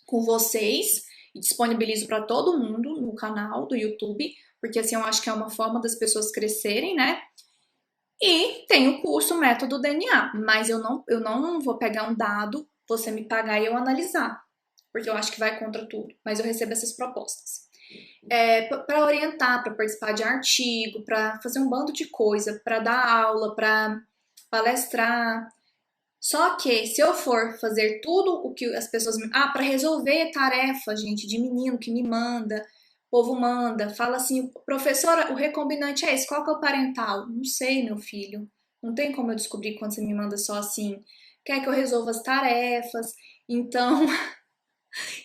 Speaker 1: com vocês e disponibilizo para todo mundo no canal do YouTube, porque assim eu acho que é uma forma das pessoas crescerem, né? E tem o curso Método DNA, mas eu não vou pegar um dado, você me pagar e eu analisar, porque eu acho que vai contra tudo, mas eu recebo essas propostas. Para orientar, para participar de artigo, para fazer um bando de coisa, para dar aula, para palestrar. Só que se eu for fazer tudo o que as pessoas me. Ah, para resolver tarefa, gente, de menino que me manda, o povo manda, fala assim, professora, o recombinante é esse, qual que é o parental? Não sei, meu filho. Não tem como eu descobrir quando você me manda só assim. Quer que eu resolva as tarefas? Então,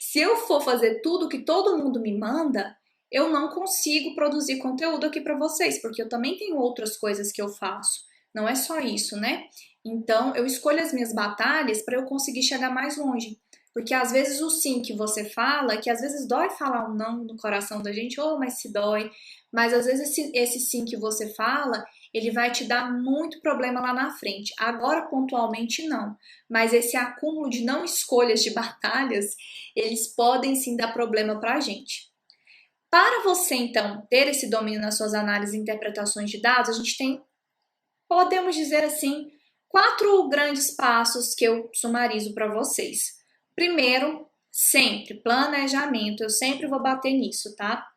Speaker 1: se eu for fazer tudo que todo mundo me manda, eu não consigo produzir conteúdo aqui para vocês, porque eu também tenho outras coisas que eu faço. Não é só isso, né? Então, eu escolho as minhas batalhas para eu conseguir chegar mais longe. Porque às vezes o sim que você fala, que às vezes dói falar um não no coração da gente, oh, mas se dói. Mas às vezes esse sim que você fala, ele vai te dar muito problema lá na frente. Agora, pontualmente, não. Mas esse acúmulo de não escolhas de batalhas, eles podem sim dar problema pra gente. Para você, então, ter esse domínio nas suas análises e interpretações de dados, a gente tem podemos dizer assim, 4 grandes passos que eu sumarizo para vocês. Primeiro, sempre planejamento, eu sempre vou bater nisso, tá?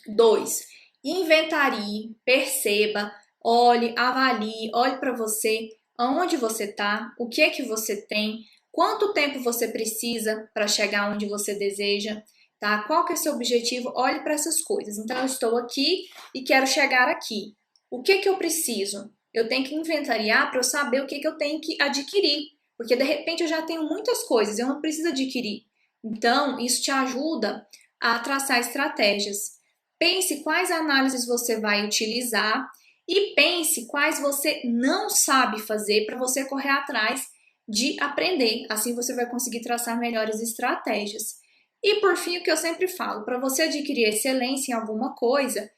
Speaker 1: 2, inventarie, perceba, olhe, avalie, olhe para você, aonde você está, o que é que você tem, quanto tempo você precisa para chegar onde você deseja, tá? Qual que é o seu objetivo? Olhe para essas coisas. Então, eu estou aqui e quero chegar aqui. O que que eu preciso? Eu tenho que inventariar para eu saber o que que eu tenho que adquirir, porque de repente eu já tenho muitas coisas, eu não preciso adquirir. Então, isso te ajuda a traçar estratégias. Pense quais análises você vai utilizar e pense quais você não sabe fazer para você correr atrás de aprender. Assim você vai conseguir traçar melhores estratégias. E por fim, o que eu sempre falo, para você adquirir excelência em alguma coisa,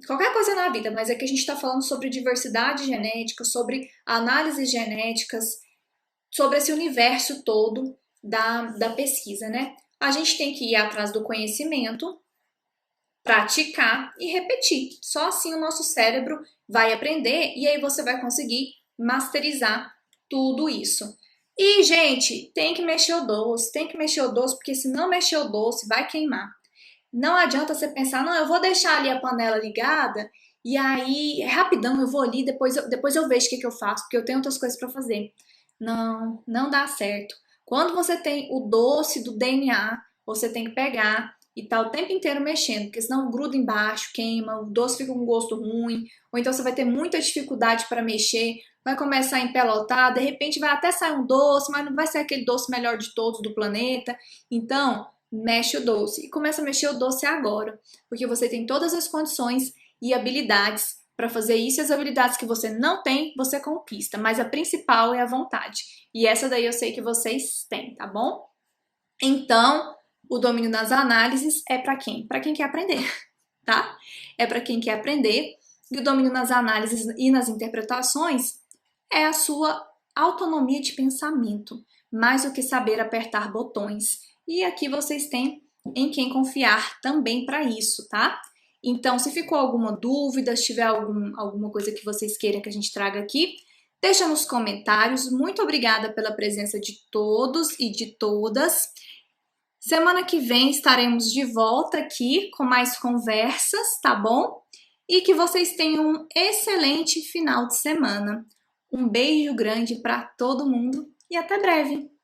Speaker 1: qualquer coisa na vida, mas é que a gente está falando sobre diversidade genética, sobre análises genéticas, sobre esse universo todo da pesquisa, né? A gente tem que ir atrás do conhecimento, praticar e repetir. Só assim o nosso cérebro vai aprender e aí você vai conseguir masterizar tudo isso. E, gente, tem que mexer o doce, porque se não mexer o doce, vai queimar. Não adianta você pensar, não, eu vou deixar ali a panela ligada e aí, rapidão, eu vou ali, depois eu vejo o que, que eu faço, porque eu tenho outras coisas para fazer. Não, não dá certo. Quando você tem o doce do DNA, você tem que pegar e tá o tempo inteiro mexendo, porque senão gruda embaixo, queima, o doce fica com um gosto ruim, ou então você vai ter muita dificuldade para mexer, vai começar a empelotar, de repente vai até sair um doce, mas não vai ser aquele doce melhor de todos do planeta. Então, mexe o doce. E começa a mexer o doce agora, porque você tem todas as condições e habilidades para fazer isso, e as habilidades que você não tem, você conquista, mas a principal é a vontade. E essa daí eu sei que vocês têm, tá bom? Então, o domínio das análises é para quem? Para quem quer aprender, tá? É para quem quer aprender. E o domínio nas análises e nas interpretações é a sua autonomia de pensamento, mais do que saber apertar botões. E aqui vocês têm em quem confiar também para isso, tá? Então, se ficou alguma dúvida, se tiver alguma coisa que vocês queiram que a gente traga aqui, deixa nos comentários. Muito obrigada pela presença de todos e de todas. Semana que vem estaremos de volta aqui com mais conversas, tá bom? E que vocês tenham um excelente final de semana. Um beijo grande para todo mundo e até breve!